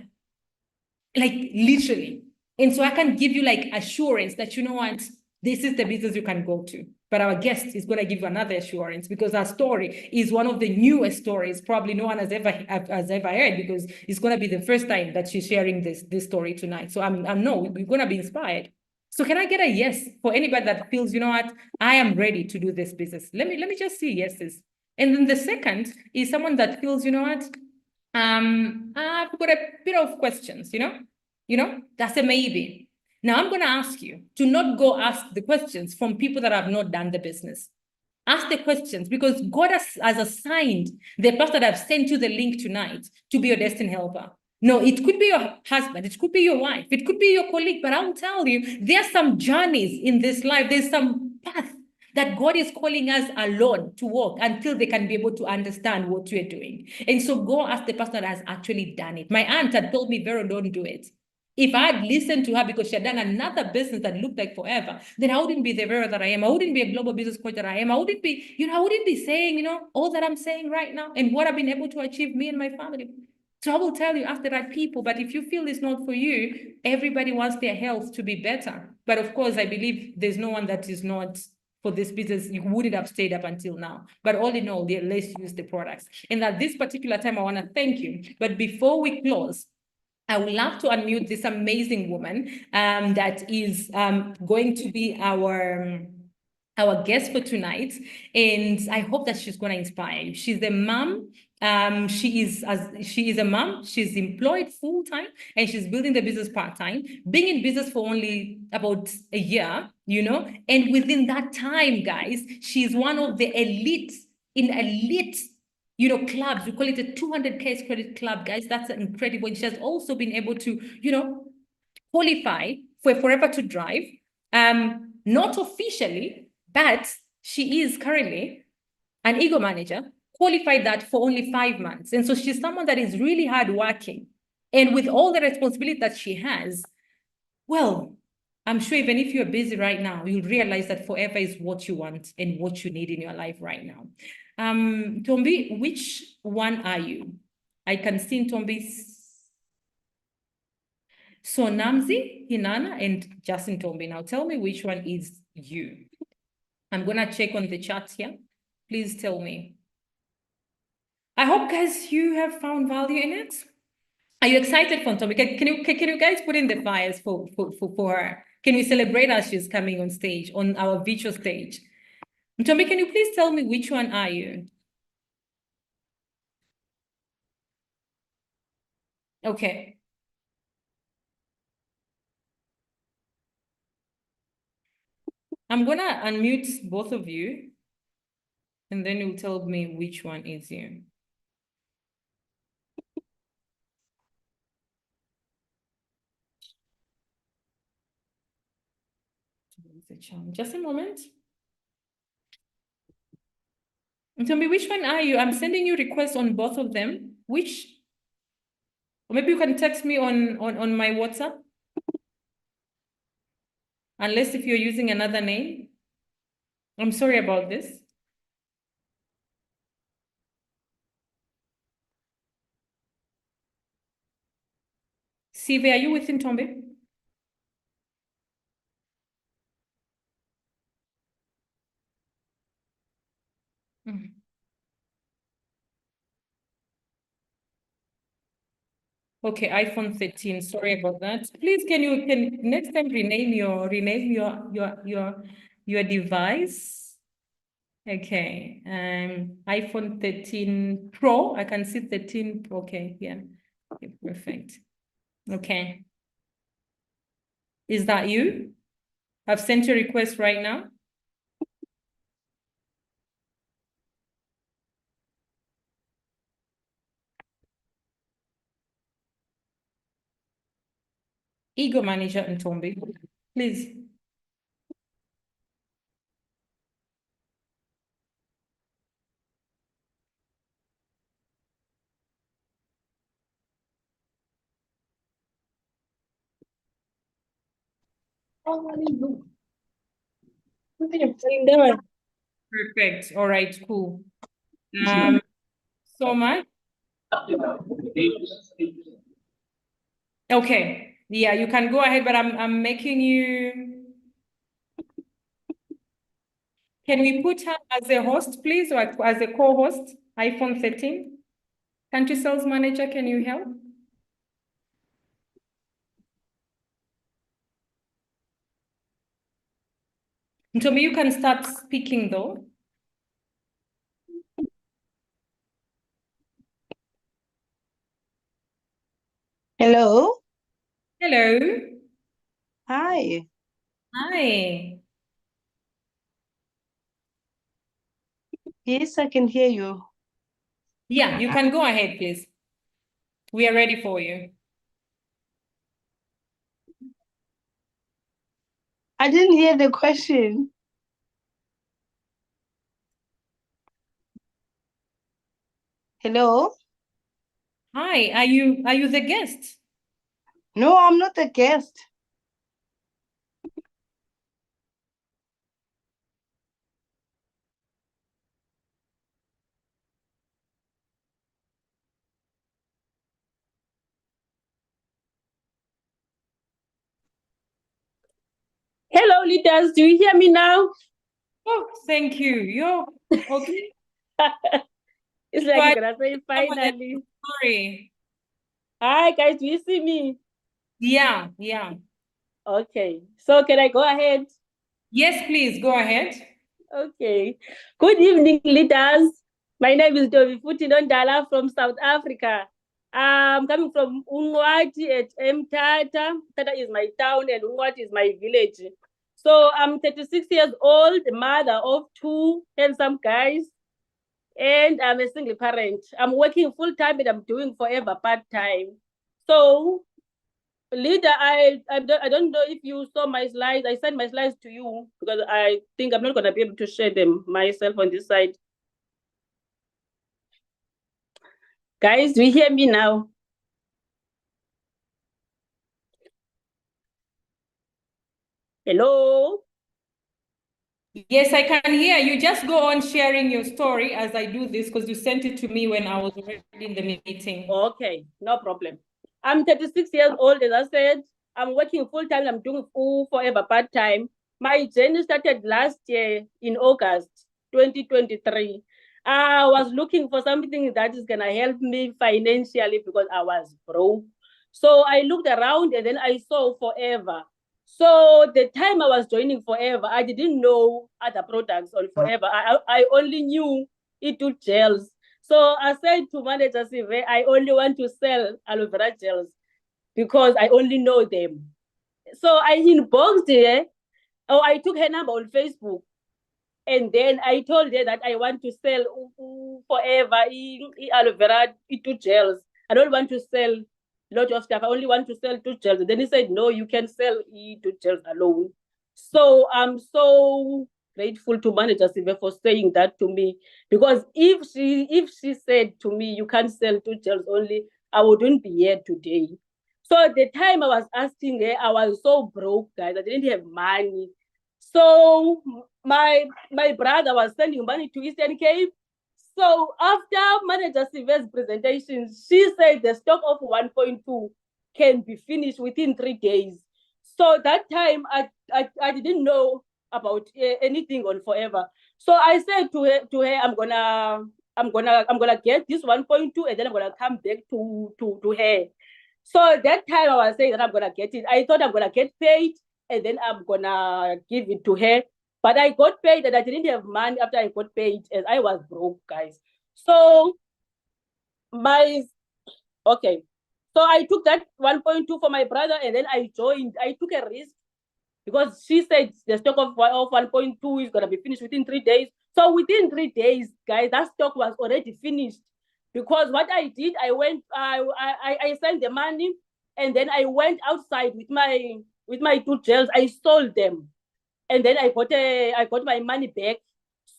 [SPEAKER 1] Like literally. And so I can give you like assurance that, you know what, this is the business you can go to. But our guest is going to give you another assurance, because our story is one of the newest stories probably no one has ever heard, because it's going to be the first time that she's sharing this story tonight. So I know we're going to be inspired. So can I get a yes for anybody that feels, you know what, I am ready to do this business? Let me just see yeses. And then the second is someone that feels, you know what, I've got a bit of questions, that's a maybe. Now I'm going to ask you to not go ask the questions from people that have not done the business. Ask the questions, because God has assigned the person that I've sent you the link tonight to be your destiny helper. No, it could be your husband, it could be your wife, it could be your colleague, but I'll tell you, there are some journeys in this life, there's some path that God is calling us alone to walk until they can be able to understand what we're doing. And so go ask the person that has actually done it. My aunt had told me, Vero, don't do it. If I had listened to her because she had done another business that looked like Forever, then I wouldn't be the Vera that I am. I wouldn't be a global business coach that I am. I wouldn't be saying, all that I'm saying right now and what I've been able to achieve, me and my family. So I will tell you, ask the right people. But if you feel it's not for you, everybody wants their health to be better. But of course, I believe there's no one that is not for this business. You wouldn't have stayed up until now. But all in all, let's use the products. And at this particular time, I want to thank you. But before we close, I would love to unmute this amazing woman that is going to be our guest for tonight. And I hope that she's going to inspire you. She's a mom. She is a mom. She's employed full-time and she's building the business part-time, being in business for only about a year, and within that time, guys, she's one of the elite clubs. We call it a 200K credit club, guys. That's incredible. And she has also been able to, qualify for Forever to Drive. Not officially, but she is currently an ego manager, qualified that for only 5 months. And so she's someone that is really hardworking. And with all the responsibility that she has, well, I'm sure even if you're busy right now, you'll realize that forever is what you want and what you need in your life right now. Ntombi, which one are you? I can see Ntombi's. So Namzi, Hinana, and Justin Ntombi. Now tell me which one is you. I'm gonna check on the chat here. Please tell me. I hope, guys, you have found value in it. Are you excited for Ntombi? Can you guys put in the fires for her? Can we celebrate as she's coming on stage, on our virtual stage? Ntombi, can you please tell me which one are you? Okay. I'm gonna unmute both of you, and then you'll tell me which one is you. Just a moment. Tell me, which one are you? I'm sending you requests on both of them. Which? Or maybe you can text me on my WhatsApp. Unless if you're using another name. I'm sorry about this. Sive, are you with Ntombi? Okay, iPhone 13. Sorry about that. Please, can next time rename your device? Okay. iPhone 13 Pro. I can see 13. Okay, yeah. Okay, perfect. Okay. Is that you? I've sent you a request right now. Ego manager Ntombi, please. Perfect. All right, cool. So much. Okay. Yeah, you can go ahead, but I'm making you. Can we put her as a host, please, or as a co-host? iPhone 13. Country sales manager, can you help? Ntombi, you can start speaking though.
[SPEAKER 3] Hello.
[SPEAKER 1] Hello.
[SPEAKER 3] Hi.
[SPEAKER 1] Hi.
[SPEAKER 3] Yes, I can hear you.
[SPEAKER 1] Yeah, you can go ahead, please. We are ready for you.
[SPEAKER 3] I didn't hear the question. Hello?
[SPEAKER 1] Hi, are you the guest?
[SPEAKER 3] No, I'm not a guest. Hello, leaders. Do you hear me now?
[SPEAKER 1] Oh, thank you. You're okay.
[SPEAKER 3] It's like you're gonna say finally.
[SPEAKER 1] Sorry.
[SPEAKER 3] Hi, guys. Do you see me?
[SPEAKER 1] Yeah.
[SPEAKER 3] Okay. So can I go ahead?
[SPEAKER 1] Yes, please go ahead.
[SPEAKER 3] Okay. Good evening, leaders. My name is Ntombifuthi Nondala from South Africa. I'm coming from Unwati at Mtata. Tata is my town and Unwati is my village. So I'm 36 years old, mother of 2 handsome guys. and I'm a single parent. I'm working full-time and I'm doing forever part-time. So, leader, I don't know if you saw my slides. I sent my slides to you because I think I'm not going to be able to share them myself on this side. Guys, do you hear me now? Hello?
[SPEAKER 1] Yes, I can hear you. Just go on sharing your story as I do this because you sent it to me when I was already in the meeting.
[SPEAKER 3] Okay, no problem. I'm 36 years old, as I said. I'm working full-time. I'm doing full forever part-time. My journey started last year in August 2023. I was looking for something that is going to help me financially because I was broke. So I looked around and then I saw Forever. So the time I was joining Forever, I didn't know other products on Forever. I only knew it took gels. So I said to manager Sive, I only want to sell aloe vera gels because I only know them. So I inboxed her, or I took her number on Facebook. And then I told her that I want to sell Forever aloe vera two gels. I don't want to sell lot of stuff. I only want to sell two gels. And then he said, no, you can sell two gels alone. So I'm so grateful to manager Sive for saying that to me, because if she said to me you can't sell two gels only, I wouldn't be here today. So at the time I was asking her, I was so broke, guys. I didn't have money. So my brother was sending money to Eastern Cape. So after manager Sive's presentation, she said the stock of 1.2 can be finished within 3 days. So that time I didn't know about anything on Forever. So I said to her, I'm gonna get this 1.2 and then I'm gonna come back to her. So that time I was saying that I'm gonna get it. I thought I'm gonna get paid and then I'm gonna give it to her. But I got paid and I didn't have money after I got paid as I was broke, guys. So okay. So I took that 1.2 for my brother and then I joined. I took a risk because she said the stock of 1.2 is going to be finished within 3 days. So within 3 days, guys, that stock was already finished. Because what I did, I sent the money and then I went outside with my two gels. I sold them. And then I got my money back.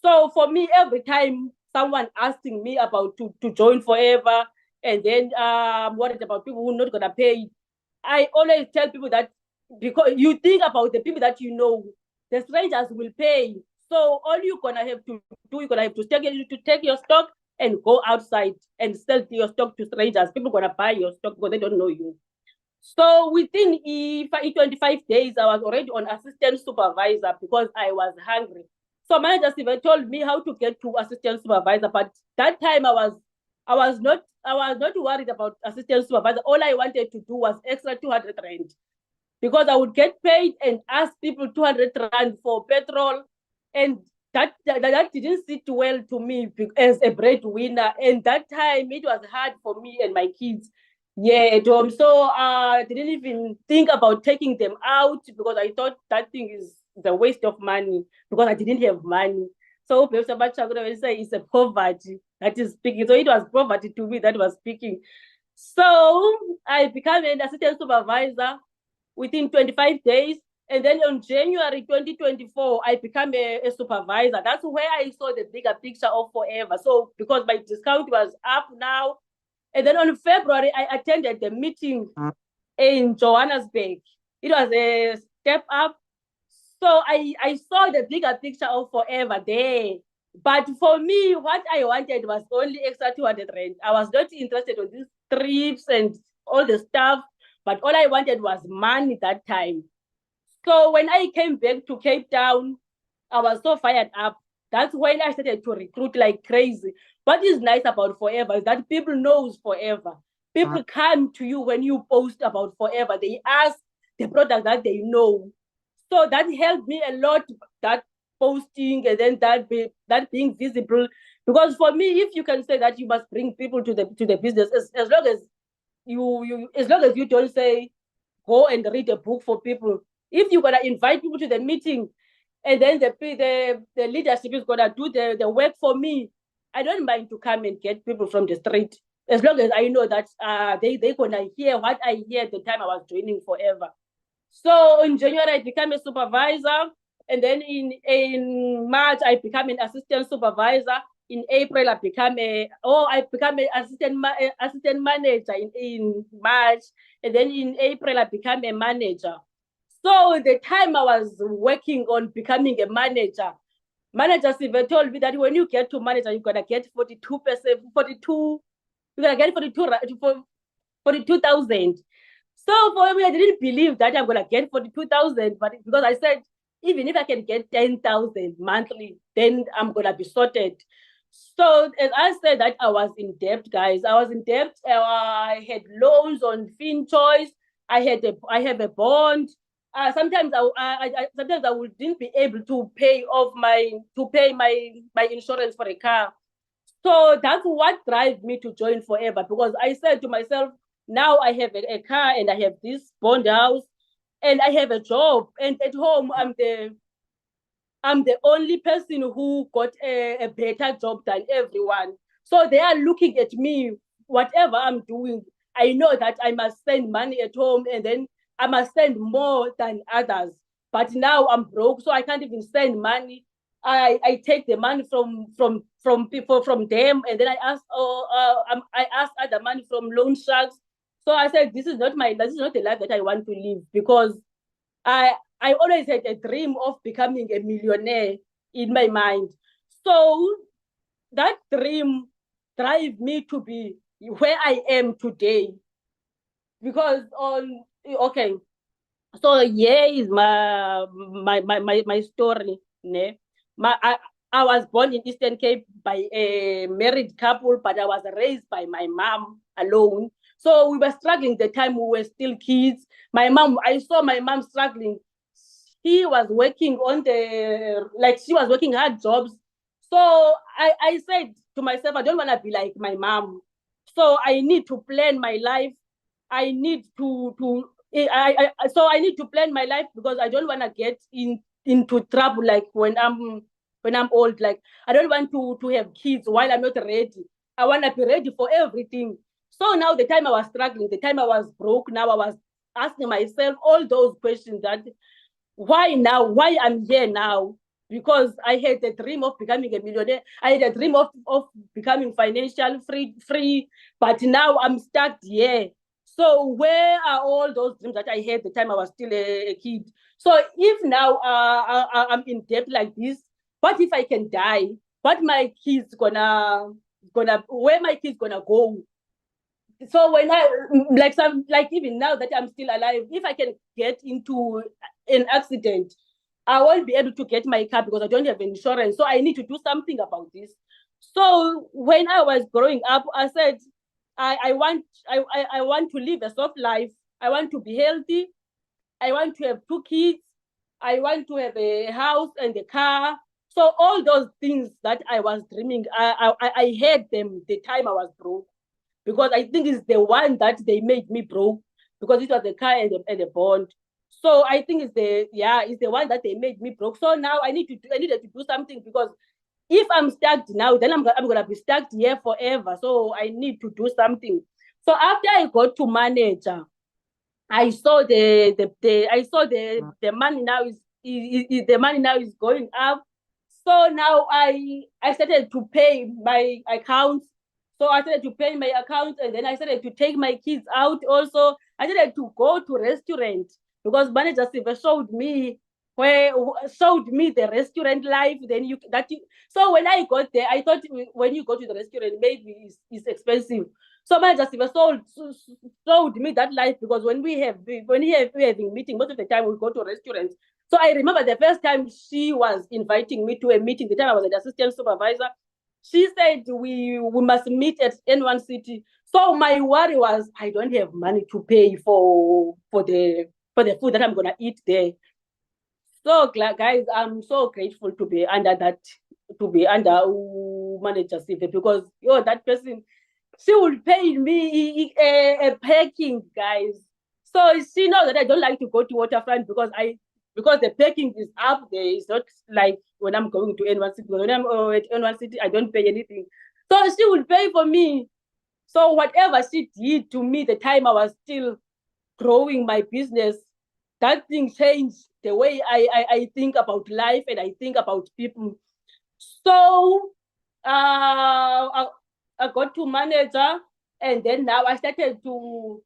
[SPEAKER 3] So for me, every time someone asking me about to join Forever, and then worried about people who are not gonna pay, I always tell people that because you think about the people that you know, the strangers will pay. So all you're gonna have to do, you're gonna have to take your stock and go outside and sell your stock to strangers. People are gonna buy your stock because they don't know you. So within 25 days, I was already on assistant supervisor because I was hungry. So manager even told me how to get to assistant supervisor, but that time I was not worried about assistant supervisor. All I wanted to do was extra 200 rand because I would get paid and ask people 200 rand for petrol, and that didn't sit well to me as a breadwinner. And that time it was hard for me and my kids. Yeah, at home. So I didn't even think about taking them out because I thought that thing is the waste of money because I didn't have money. So perhaps about going to say it's a poverty that is speaking. So it was poverty to me that was speaking. So I became an assistant supervisor within 25 days. And then on January 2024, I became a supervisor. That's where I saw the bigger picture of Forever. So because my discount was up now. And then on February, I attended the meeting in Johannesburg. It was a step up. So I saw the bigger picture of Forever there. But for me, what I wanted was only extra 200 rand. I was not interested in these trips and all the stuff, but all I wanted was money that time. So when I came back to Cape Town, I was so fired up. That's when I started to recruit like crazy. What is nice about Forever is that people knows Forever. People come to you when you post about Forever. They ask the product that they know. So that helped me a lot, that posting and then that being visible. Because for me, if you can say that you must bring people to the business, as long as you don't say go and read a book for people. If you're gonna invite people to the meeting, and then the leadership is gonna do the work for me, I don't mind to come and get people from the street, as long as I know that they gonna hear what I hear the time I was joining Forever. So in January, I became a supervisor. And then in March, I became an assistant supervisor. In April, I became an assistant manager in March. And then in April, I became a manager. So the time I was working on becoming a manager, Manager Silver told me that when you get to manager, you're gonna get 42%, 42, you're gonna get 42,000. So for me, I didn't believe that I'm gonna get 42,000, but because I said, even if I can get 10,000 monthly, then I'm gonna be sorted. So as I said that I was in debt, guys. I was in debt. I had loans on FinChoice. I have a bond. Sometimes I wouldn't be able to pay my insurance for a car. So that's what drives me to join Forever, because I said to myself, now I have a car and I have this bond house and I have a job, and at home I'm the only person who got a better job than everyone. So they are looking at me, whatever I'm doing, I know that I must spend money at home, and then I must spend more than others. But now I'm broke, so I can't even spend money. I take the money from people, from them, and then I ask other money from loan sharks. So I said, this is not the life that I want to live, because I always had a dream of becoming a millionaire in my mind. So that dream drive me to be where I am today. Because okay, so here is my story. Ne? I was born in Eastern Cape by a married couple, but I was raised by my mom alone. So we were struggling the time we were still kids. I saw my mom struggling. She was working she was working hard jobs. So I said to myself, I don't want to be like my mom. So I need to plan my life. I need to so I need to plan my life, because I don't want to get into trouble like when I'm old. Like, I don't want to have kids while I'm not ready. I want to be ready for everything. So now the time I was struggling, the time I was broke, now I was asking myself all those questions, that why now? Why I'm here now? Because I had a dream of becoming a millionaire. I had a dream of becoming financial free, but now I'm stuck here. So where are all those dreams that I had the time I was still a kid? So if now I'm in debt like this, what if I can die? What my kids where my kids gonna go? So when even now that I'm still alive, if I can get into an accident, I won't be able to get my car because I don't have insurance. So I need to do something about this. So when I was growing up, I said, I want to live a soft life. I want to be healthy. I want to have 2 kids. I want to have a house and a car. So all those things that I was dreaming, I had them the time I was broke, because I think it's the one that they made me broke, because it was the car and the bond. So I think it's the one that they made me broke. So now I needed to do something, because if I'm stuck now, then I'm gonna be stuck here forever. So I need to do something. So after I got to manager, I saw the money now the money now is going up. So now I started to pay my accounts. So I started to pay my accounts, and then I started to take my kids out also. I started to go to restaurants, because manager showed me the restaurant life. So when I got there, I thought when you go to the restaurant, maybe it's expensive. So manager showed me that life, because when we're having meeting, most of the time we go to restaurants. So I remember the first time she was inviting me to a meeting, the time I was an assistant supervisor, she said we must meet at N1 City. So my worry was, I don't have money to pay for the food that I'm gonna eat there. So guys, I'm so grateful to be under manager Sive, because that person, she would pay me a packing, guys. So she knows that I don't like to go to waterfront, because because the packing is up there. It's not like when I'm going to N1 City. When I'm at N1 City, I don't pay anything. So she will pay for me. So whatever she did to me, the time I was still growing my business, that thing changed the way I think about life and I think about people. So I got to manager, and then now I started to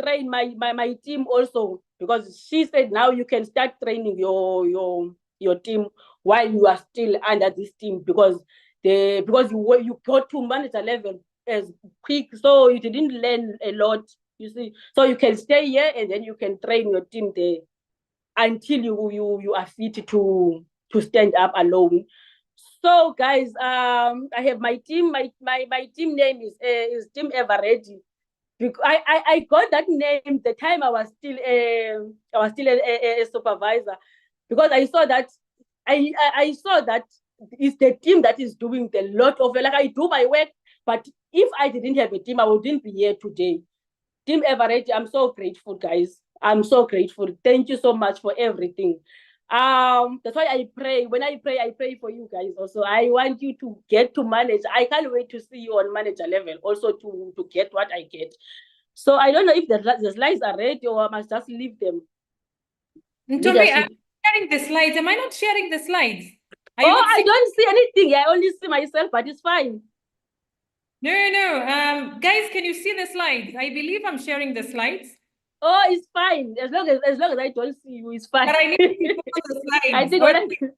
[SPEAKER 3] train my team also, because she said now you can start training your team while you are still under this team, because you got to manager level as quick, so you didn't learn a lot, you see. So you can stay here and then you can train your team there until you are fit to stand up alone. So guys, I have my team. My team name is Team Ever Ready. Because I got that name the time I was still a supervisor, because I saw that I saw that it's the team that is doing the lot of, like, I do my work, but if I didn't have a team, I wouldn't be here today. Team Ever Ready, I'm so grateful, guys. I'm so grateful. Thank you so much for everything. That's why I pray. When I pray for you guys also. I want you to get to manage. I can't wait to see you on manager level, also to get what I get. So I don't know if the slides are ready or I must just leave them.
[SPEAKER 1] Ntombi, I'm sharing the slides. Am I not sharing the slides?
[SPEAKER 3] I don't see anything. I only see myself, but it's fine.
[SPEAKER 1] No. Guys, can you see the slides? I believe I'm sharing the slides.
[SPEAKER 3] Oh, it's fine. As long as I don't see you, it's fine.
[SPEAKER 1] But I need to put the slides.
[SPEAKER 3] I think
[SPEAKER 1] okay.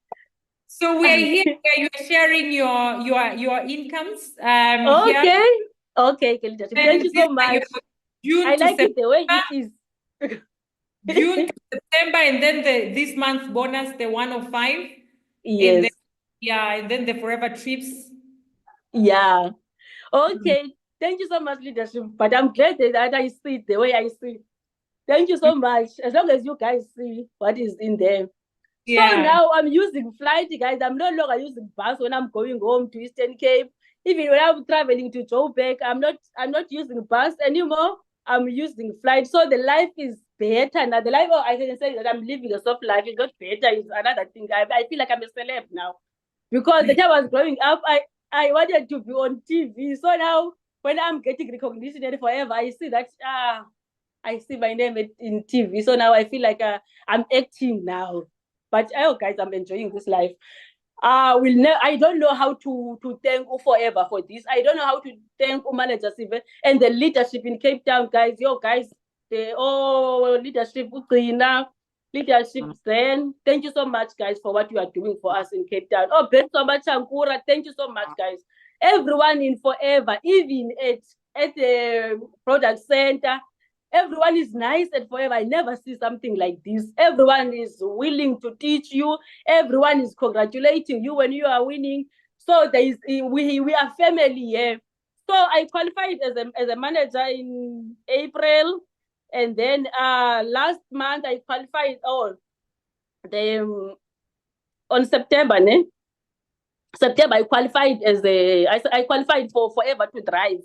[SPEAKER 1] So we are here where you are sharing your incomes.
[SPEAKER 3] Okay. Okay, thank you so much.
[SPEAKER 1] June
[SPEAKER 3] I
[SPEAKER 1] to
[SPEAKER 3] like
[SPEAKER 1] September,
[SPEAKER 3] it the way it is.
[SPEAKER 1] June to September, and then this month's bonus, the 105.
[SPEAKER 3] Yes.
[SPEAKER 1] And then the forever trips.
[SPEAKER 3] Yeah. Okay. Thank you so much, leadership. But I'm glad that I see it the way I see it. Thank you so much. As long as you guys see what is in there.
[SPEAKER 1] Yeah.
[SPEAKER 3] So now I'm using flight, guys. I'm no longer using bus when I'm going home to Eastern Cape. Even when I'm traveling to Joburg, I'm not using bus anymore. I'm using flight. So the life is better now. The life, I can say that I'm living a soft life. It's not better. It's another thing. I feel like I'm a celeb now. Because the time I was growing up, I wanted to be on TV. So now when I'm getting recognition and forever, I see that I see my name in TV. So now I feel like I'm acting now. But guys, I'm enjoying this life. I don't know how to thank you forever for this. I don't know how to thank managers even and the leadership in Cape Town, guys. Guys, leadership leadership Zen. Thank you so much, guys, for what you are doing for us in Cape Town. Oh, Ben Chankura, thank you so much, guys. Everyone in Forever, even at the product center. Everyone is nice and forever. I never see something like this. Everyone is willing to teach you. Everyone is congratulating you when you are winning. So we are family here. So I qualified as a manager in April, and then last month I qualified on September. September I qualified I qualified for Forever to Drive.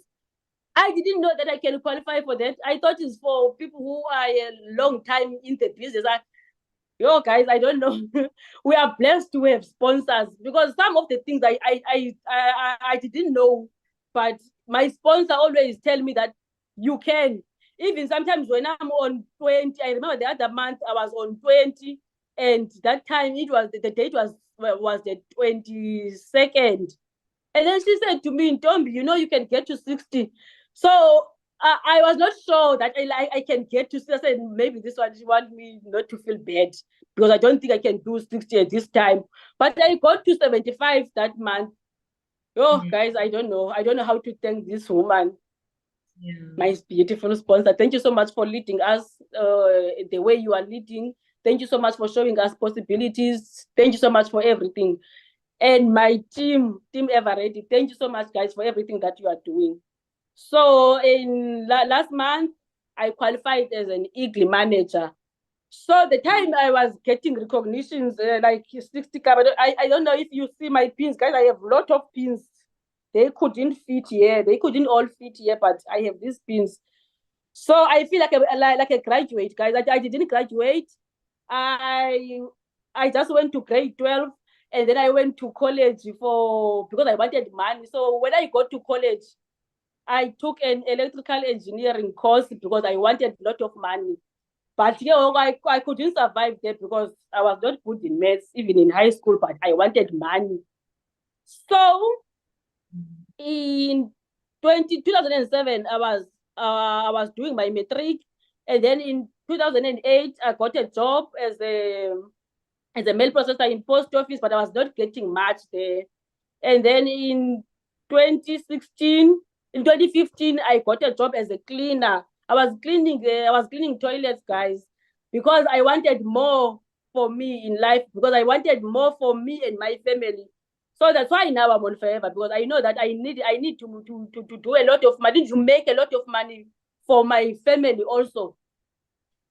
[SPEAKER 3] I didn't know that I can qualify for that. I thought it's for people who are a long time in the business. Guys, I don't know. We are blessed to have sponsors, because some of the things I didn't know, but my sponsor always tell me that you can. Even sometimes when I'm on 20, I remember the other month I was on 20, and that time the date was the 22nd. And then she said to me, Ntombi, you can get to 60. So I was not sure that I can get to 60. I said, maybe this one, she wants me not to feel bad, because I don't think I can do 60 at this time. But I got to 75 that month. Guys, I don't know. I don't know how to thank this woman. Yeah. My beautiful sponsor. Thank you so much for leading us the way you are leading. Thank you so much for showing us possibilities. Thank you so much for everything. And my team Ever Ready, thank you so much, guys, for everything that you are doing. So in last month, I qualified as an Eagle manager. So the time I was getting recognitions, like 60, I don't know if you see my pins, guys. I have a lot of pins. They couldn't fit here. They couldn't all fit here, but I have these pins. So I feel like a graduate, guys. I didn't graduate. I just went to grade 12, and then I went to college because I wanted money. So when I got to college, I took an electrical engineering course because I wanted a lot of money. But I couldn't survive there because I was not good in maths, even in high school, but I wanted money. So in 2007, I was doing my matric, and then in 2008, I got a job as a mail processor in post office, but I was not getting much there. And then in 2016, in 2015, I got a job as a cleaner. I was cleaning toilets, guys, because I wanted more for me in life, because I wanted more for me and my family. So that's why now I'm on Forever, because I know that I need to do a lot of money, to make a lot of money for my family also.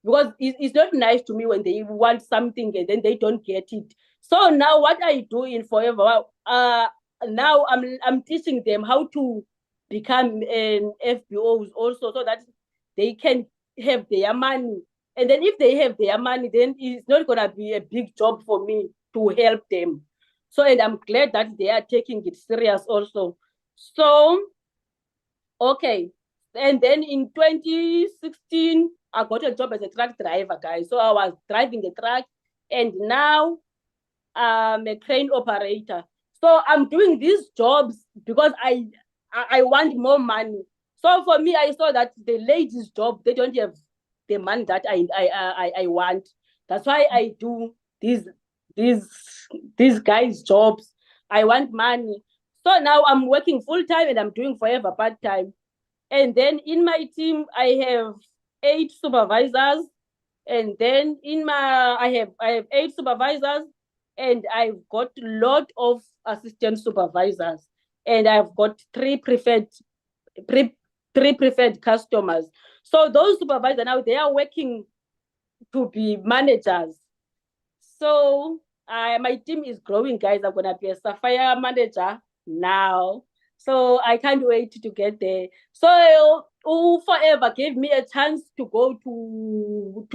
[SPEAKER 3] Because it's not nice to me when they want something and then they don't get it. So now what I do in Forever, now I'm teaching them how to become an FBOs also, so that they can have their money. And then if they have their money, then it's not gonna be a big job for me to help them. So, and I'm glad that they are taking it serious also. So, okay. And then in 2016, I got a job as a truck driver, guys. So I was driving the truck, and now I'm a crane operator. So I'm doing these jobs because I want more money. So for me, I saw that the ladies' job, they don't have the money that I want. That's why I do these guys' jobs. I want money. So now I'm working full time and I'm doing Forever part time. And then in my team, I have 8 supervisors. And then I have 8 supervisors, and I've got a lot of assistant supervisors, and I've got 3 preferred customers. So those supervisors now, they are working to be managers. So my team is growing, guys. I'm gonna be a Sapphire manager now. So I can't wait to get there. So Forever gave me a chance to go to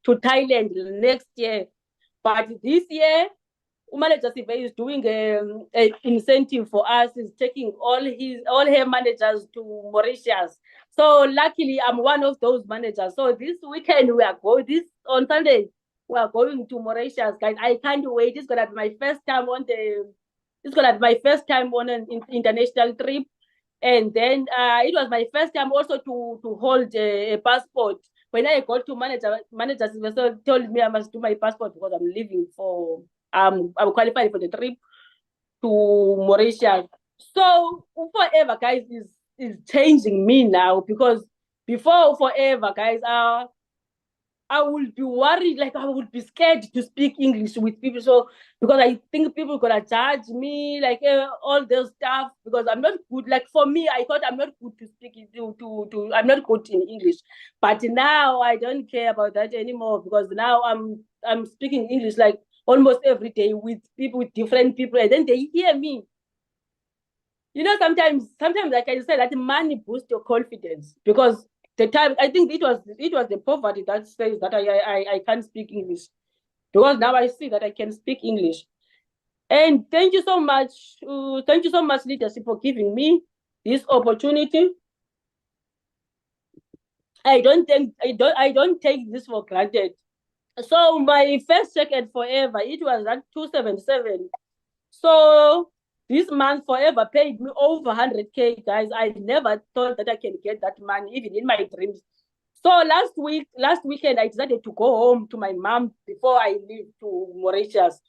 [SPEAKER 3] Thailand next year. But this year, Manager Sive is doing an incentive for us. Is taking all her managers to Mauritius. So luckily, I'm one of those managers. So this weekend we are going. This on Sunday we are going to Mauritius, guys. I can't wait. It's gonna be my first time on an international trip. And then it was my first time also to hold a passport. When I got to managers told me I must do my passport because I'm leaving I'm qualified for the trip to Mauritius. So Forever, guys, is changing me now, because before Forever, guys, I would be worried, like I would be scared to speak English with people. So because I think people gonna judge me, like all those stuff, because I'm not good. Like for me, I thought I'm not good to speak I'm not good in English. But now I don't care about that anymore, because now I'm speaking English like almost every day with different people, and then they hear me. You know, sometimes I can say that money boosts your confidence, because the time I think it was the poverty that says that I can't speak English, because now I see that I can speak English. And thank you so much, leadership, for giving me this opportunity. I don't take this for granted. So my first check at Forever, it was at 277. So this month Forever paid me over 100K, guys. I never thought that I can get that money, even in my dreams. So last weekend, I decided to go home to my mom before I leave to Mauritius.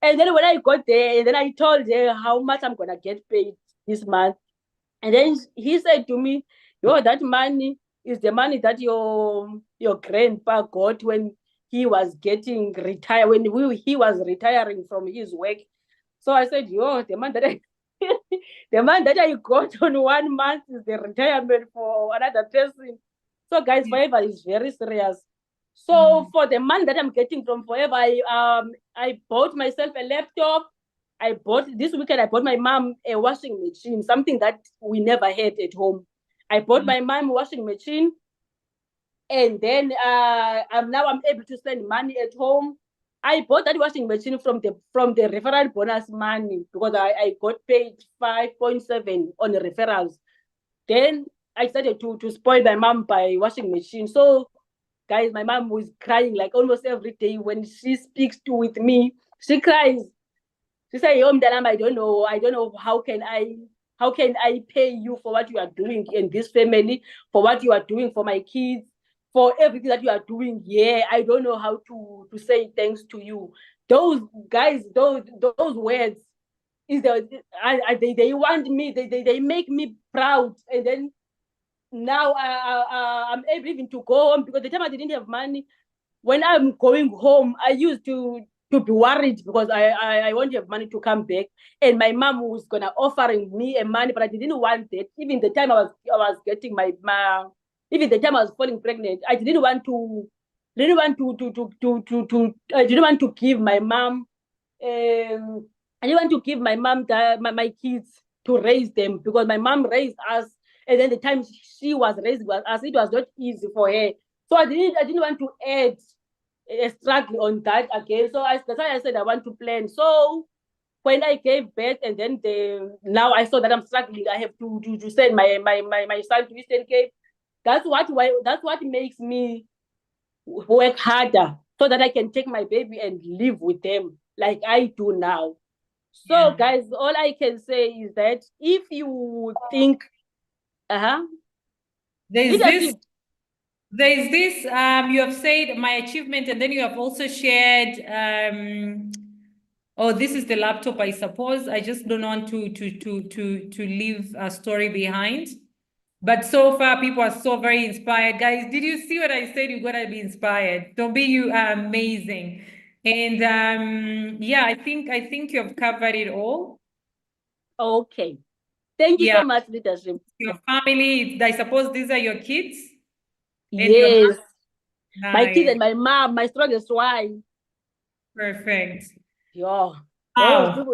[SPEAKER 3] And then when I got there, and then I told her how much I'm gonna get paid this month. And then he said to me, that money is the money that your grandpa got when he was getting retired, when he was retiring from his work. So I said, the man that I got on 1 month is the retirement for another person. So guys, Forever is very serious. So for the money that I'm getting from Forever, I bought myself a laptop. This weekend, I bought my mom a washing machine, something that we never had at home. I bought my mom a washing machine. And then I'm able to spend money at home. I bought that washing machine from the referral bonus money because I got paid 5.7 on the referrals. Then I started to spoil my mom by washing machine. So guys, my mom was crying like almost every day when she speaks with me. She cries. She said, "Yo, Mdalam, I don't know how can I pay you for what you are doing in this family, for what you are doing for my kids, for everything that you are doing. Yeah, I don't know how to say thanks to you." Those guys, those words is they want me, they make me proud. And then now I'm able even to go home, because the time I didn't have money, when I'm going home, I used to be worried because I won't have money to come back. And my mom was gonna offering me a money, but I didn't want it. Even the time I was getting my even the time I was falling pregnant, I didn't want to I didn't want to give my mom I didn't want to give my mom my kids to raise them, because my mom raised us, and then the time she was raising us, it was not easy for her. So I didn't want to add a struggle on that again. So that's why I said I want to plan. So when I gave birth, and then now I saw that I'm struggling, I have to send my son to Eastern Cape. That's what makes me work harder, so that I can take my baby and live with them like I do now. So
[SPEAKER 1] Yeah.
[SPEAKER 3] guys, all I can say is that if you think,
[SPEAKER 1] There's this,
[SPEAKER 3] leadership,
[SPEAKER 1] you have said my achievement, and then you have also shared, oh, this is the laptop, I suppose. I just don't want to leave a story behind. But so far, people are so very inspired. Guys, did you see what I said? You're gonna be inspired. Don't be, you are amazing. And yeah, I think you have covered it all.
[SPEAKER 3] okay. Thank you
[SPEAKER 1] Yeah,
[SPEAKER 3] so much, leadership.
[SPEAKER 1] your family, I suppose these are your kids and your mom.
[SPEAKER 3] Yes, my kids
[SPEAKER 1] Nice.
[SPEAKER 3] and my mom, my strongest wife.
[SPEAKER 1] Perfect.
[SPEAKER 3] Yeah. Oh,
[SPEAKER 1] Wow.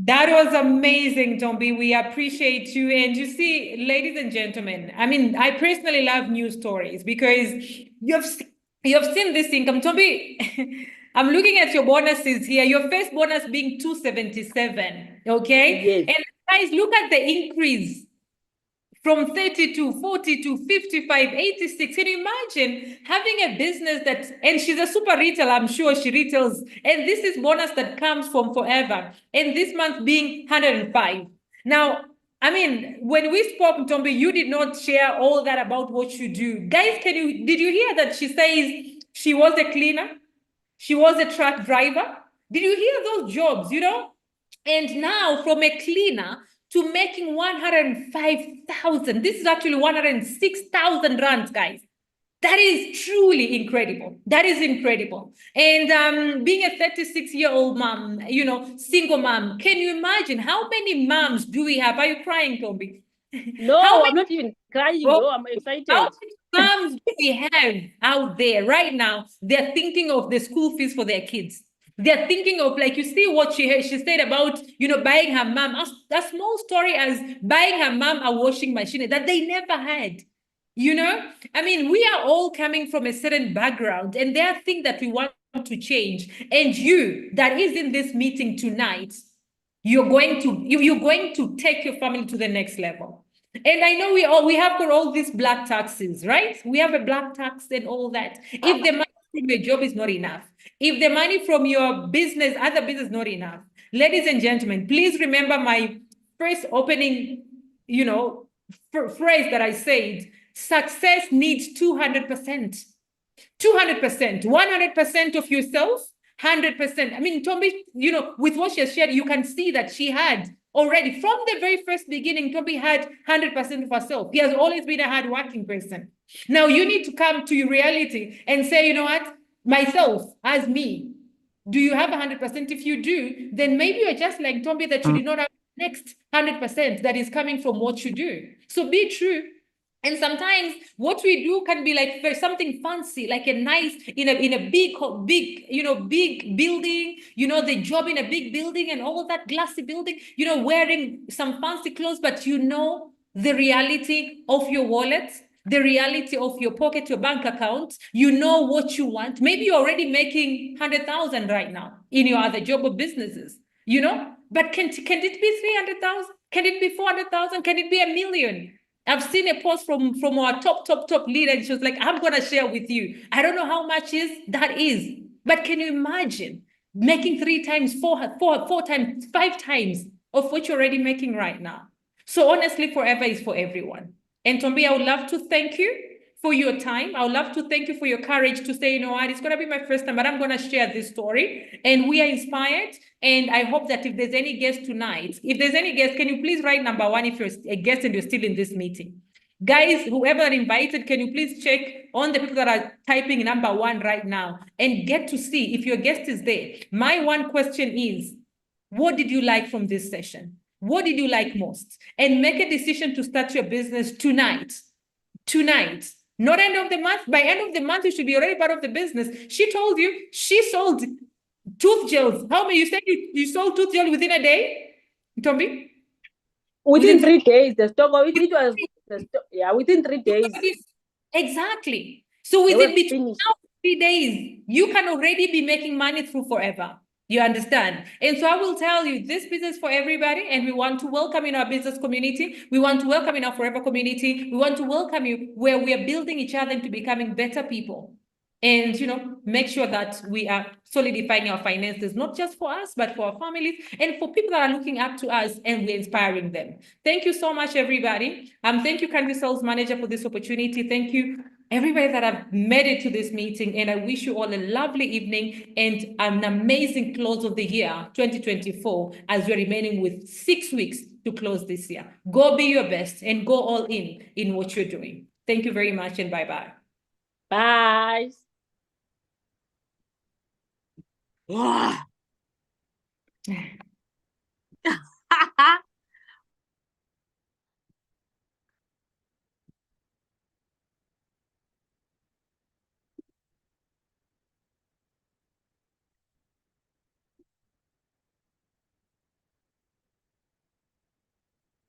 [SPEAKER 1] That was amazing, Tombi. We appreciate you. And you see, ladies and gentlemen, I mean, I personally love news stories because you've seen this income. Tombi, I'm looking at your bonuses here. Your first bonus being 277. Okay.
[SPEAKER 3] yes.
[SPEAKER 1] And guys, look at the increase from 32, 42, 55, 86. Can you imagine having a business that, and she's a super retailer, I'm sure she retails, and this is bonus that comes from forever. And this month being 105. Now, I mean, when we spoke, Tombi, you did not share all that about what you do. Guys, did you hear that she says she was a cleaner? She was a truck driver. Did you hear those jobs, And now from a cleaner to making 105,000. This is actually 106,000 rands, guys. That is truly incredible. That is incredible. And being a 36-year-old mom, single mom, can you imagine how many moms do we have? Are you crying, Tombi? How
[SPEAKER 3] No,
[SPEAKER 1] many
[SPEAKER 3] I'm not even crying.
[SPEAKER 1] Oh,
[SPEAKER 3] No, I'm
[SPEAKER 1] how
[SPEAKER 3] excited.
[SPEAKER 1] many moms do we have out there right now? They're thinking of the school fees for their kids. They're thinking of, like, you see what she said about, buying her mom a small story as buying her mom a washing machine that they never had. I mean, we are all coming from a certain background, and there are things that we want to change. And you that is in this meeting tonight, you're going to take your family to the next level. And I know we have got all these black taxes, right? We have a black tax and all that. If the money from your job is not enough, if the money from your business, other business, not enough, ladies and gentlemen, please remember my first opening, phrase that I said: success needs 200%. 200%, 100% of yourself, 100%. I mean, Tombi, with what she has shared, you can see that she had already from the very first beginning, Tombi had 100% of herself. He has always been a hardworking person. Now you need to come to reality and say, you know what, myself as me, do you have 100%? If you do, then maybe you're just like Tombi, that you did not have next 100% that is coming from what you do. So be true. And sometimes what we do can be like for something fancy, like a nice in a big building, the job in a big building and all of that glassy building, wearing some fancy clothes, but the reality of your wallet, the reality of your pocket, your bank account. You know what you want. Maybe you're already making 100,000 right now in your other job or businesses, you know, but can it be 300,000? Can it be 400,000? Can it be 1,000,000? I've seen a post from our top leader, and she was like, I'm gonna share with you. I don't know how much that is, but can you imagine making 3 times, 4 times, 5 times of what you're already making right now? So honestly, forever is for everyone. And Ntombi, I would love to thank you for your time. I would love to thank you for your courage to say, you know what, it's going to be my first time, but I'm going to share this story. And we are inspired. And I hope that if there's any guest tonight, if there's any guest, can you please write number 1 if you're a guest and you're still in this meeting? Guys, whoever are invited, can you please check on the people that are typing number 1 right now and get to see if your guest is there? My one question is, what did you like from this session? What did you like most? And make a decision to start your business tonight. Tonight. Not end of the month. By end of the month, you should be already part of the business. She told you she sold tooth gels. How many? You said you sold tooth gel within a day, Ntombi?
[SPEAKER 3] Within 3 days, the stock, it was, yeah, within 3 days.
[SPEAKER 1] Exactly. So within between now 3 days, you can already be making money through forever. You understand? And so I will tell you, this business for everybody, and we want to welcome in our business community. We want to welcome in our forever community. We want to welcome you where we are building each other into becoming better people. And, you know, make sure that we are solidifying our finances, not just for us, but for our families and for people that are looking up to us, and we're inspiring them. Thank you so much, everybody. Thank you, Country Sales Manager, for this opportunity. Thank you, everybody that have made it to this meeting. And I wish you all a lovely evening and an amazing close of the year, 2024, as we're remaining with 6 weeks to close this year. Go be your best and go all in what you're doing. Thank you very much, and bye-bye.
[SPEAKER 3] Bye.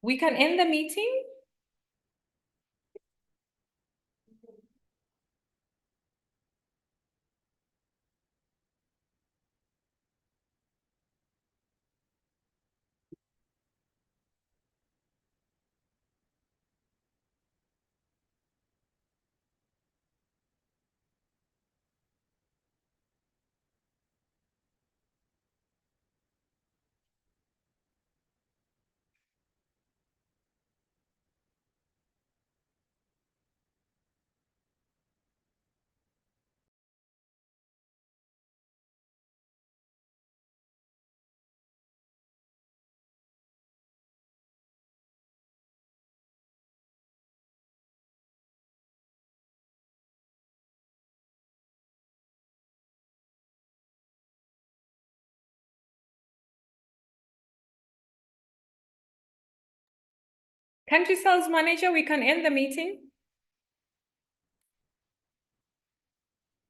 [SPEAKER 1] We can end the meeting. Country Sales Manager, we can end the meeting.